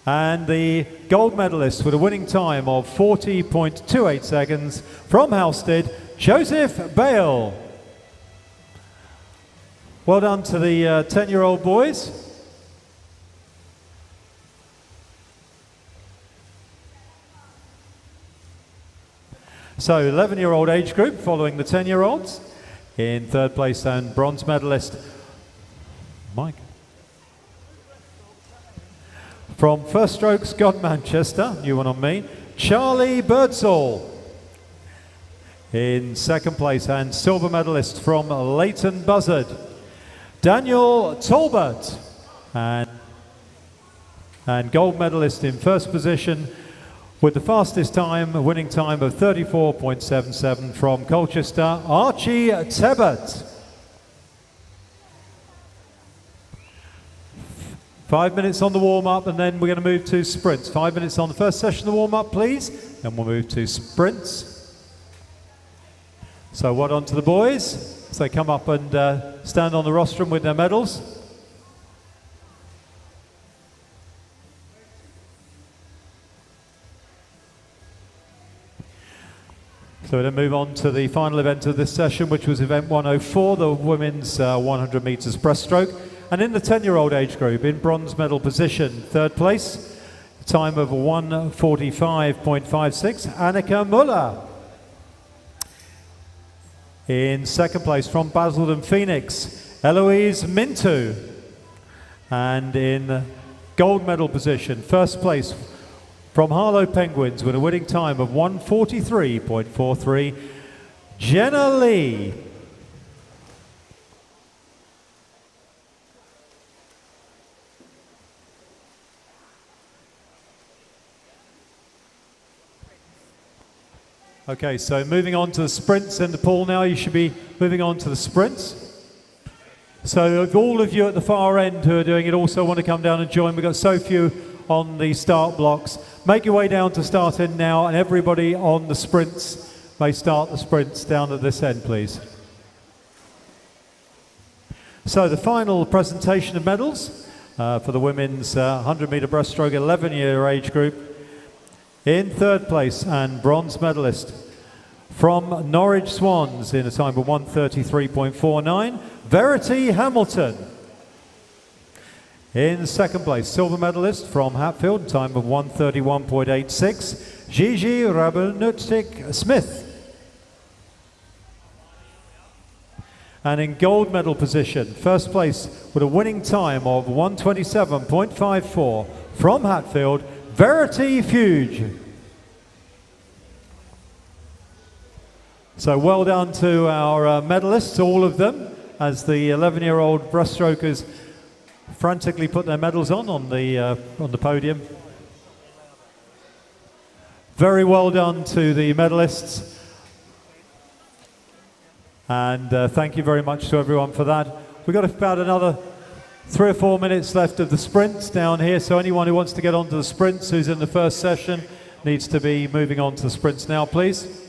And the gold medalist with a winning time of 40.28 seconds from Halstead, Joseph Bale. Well done to the 10-year-old boys. So 11-year-old age group following the 10-year-olds. In third place and bronze medalist, Mike. From First Stroke, Scott Manchester, new one on me, Charlie Birdsall. In second place and silver medalist from Leighton Buzzard, Daniel Talbot. And gold medalist in first position with the fastest time, a winning time of 34.77 from Colchester, Archie Tebbett. 5 minutes on the warm-up, and then we're going to move to sprints. 5 minutes on the first session of the warm-up, please. Then we'll move to sprints. So well done to the boys as they come up and stand on the rostrum with their medals. So we're going to move on to the final event of this session, which was event 104, the women's 100 metres breaststroke. And in the 10-year-old age group, in bronze medal position, third place, time of 1:45.56, Annika Muller. In second place from Basildon Phoenix, Eloise Mintu. And in gold medal position, first place from Harlow Penguins with a winning time of 1:43.43, Jenna Lee. Okay, so moving on to the sprints in the pool now. You should be moving on to the sprints. So if all of you at the far end who are doing it also want to come down and join, we've got so few on the start blocks. Make your way down to start in now, and everybody on the sprints may start the sprints down at this end, please. So the final presentation of medals for the women's 100 metre breaststroke 11-year age group. In third place and bronze medalist from Norwich Swans in a time of 1:33.49, Verity Hamilton. In second place, silver medalist from Hatfield, time of 1:31.86, Gigi Rabenutsik Smith. And in gold medal position, first place with a winning time of 1:27.54 from Hatfield, Verity Fuge. So well done to our medalists, all of them, as the 11-year-old breaststrokers frantically put their medals on the podium. Very well done to the medalists. And thank you very much to everyone for that. We've got about another 3 or 4 minutes left of the sprints down here. So anyone who wants to get onto the sprints, who's in the first session, needs to be moving on to the sprints now, please.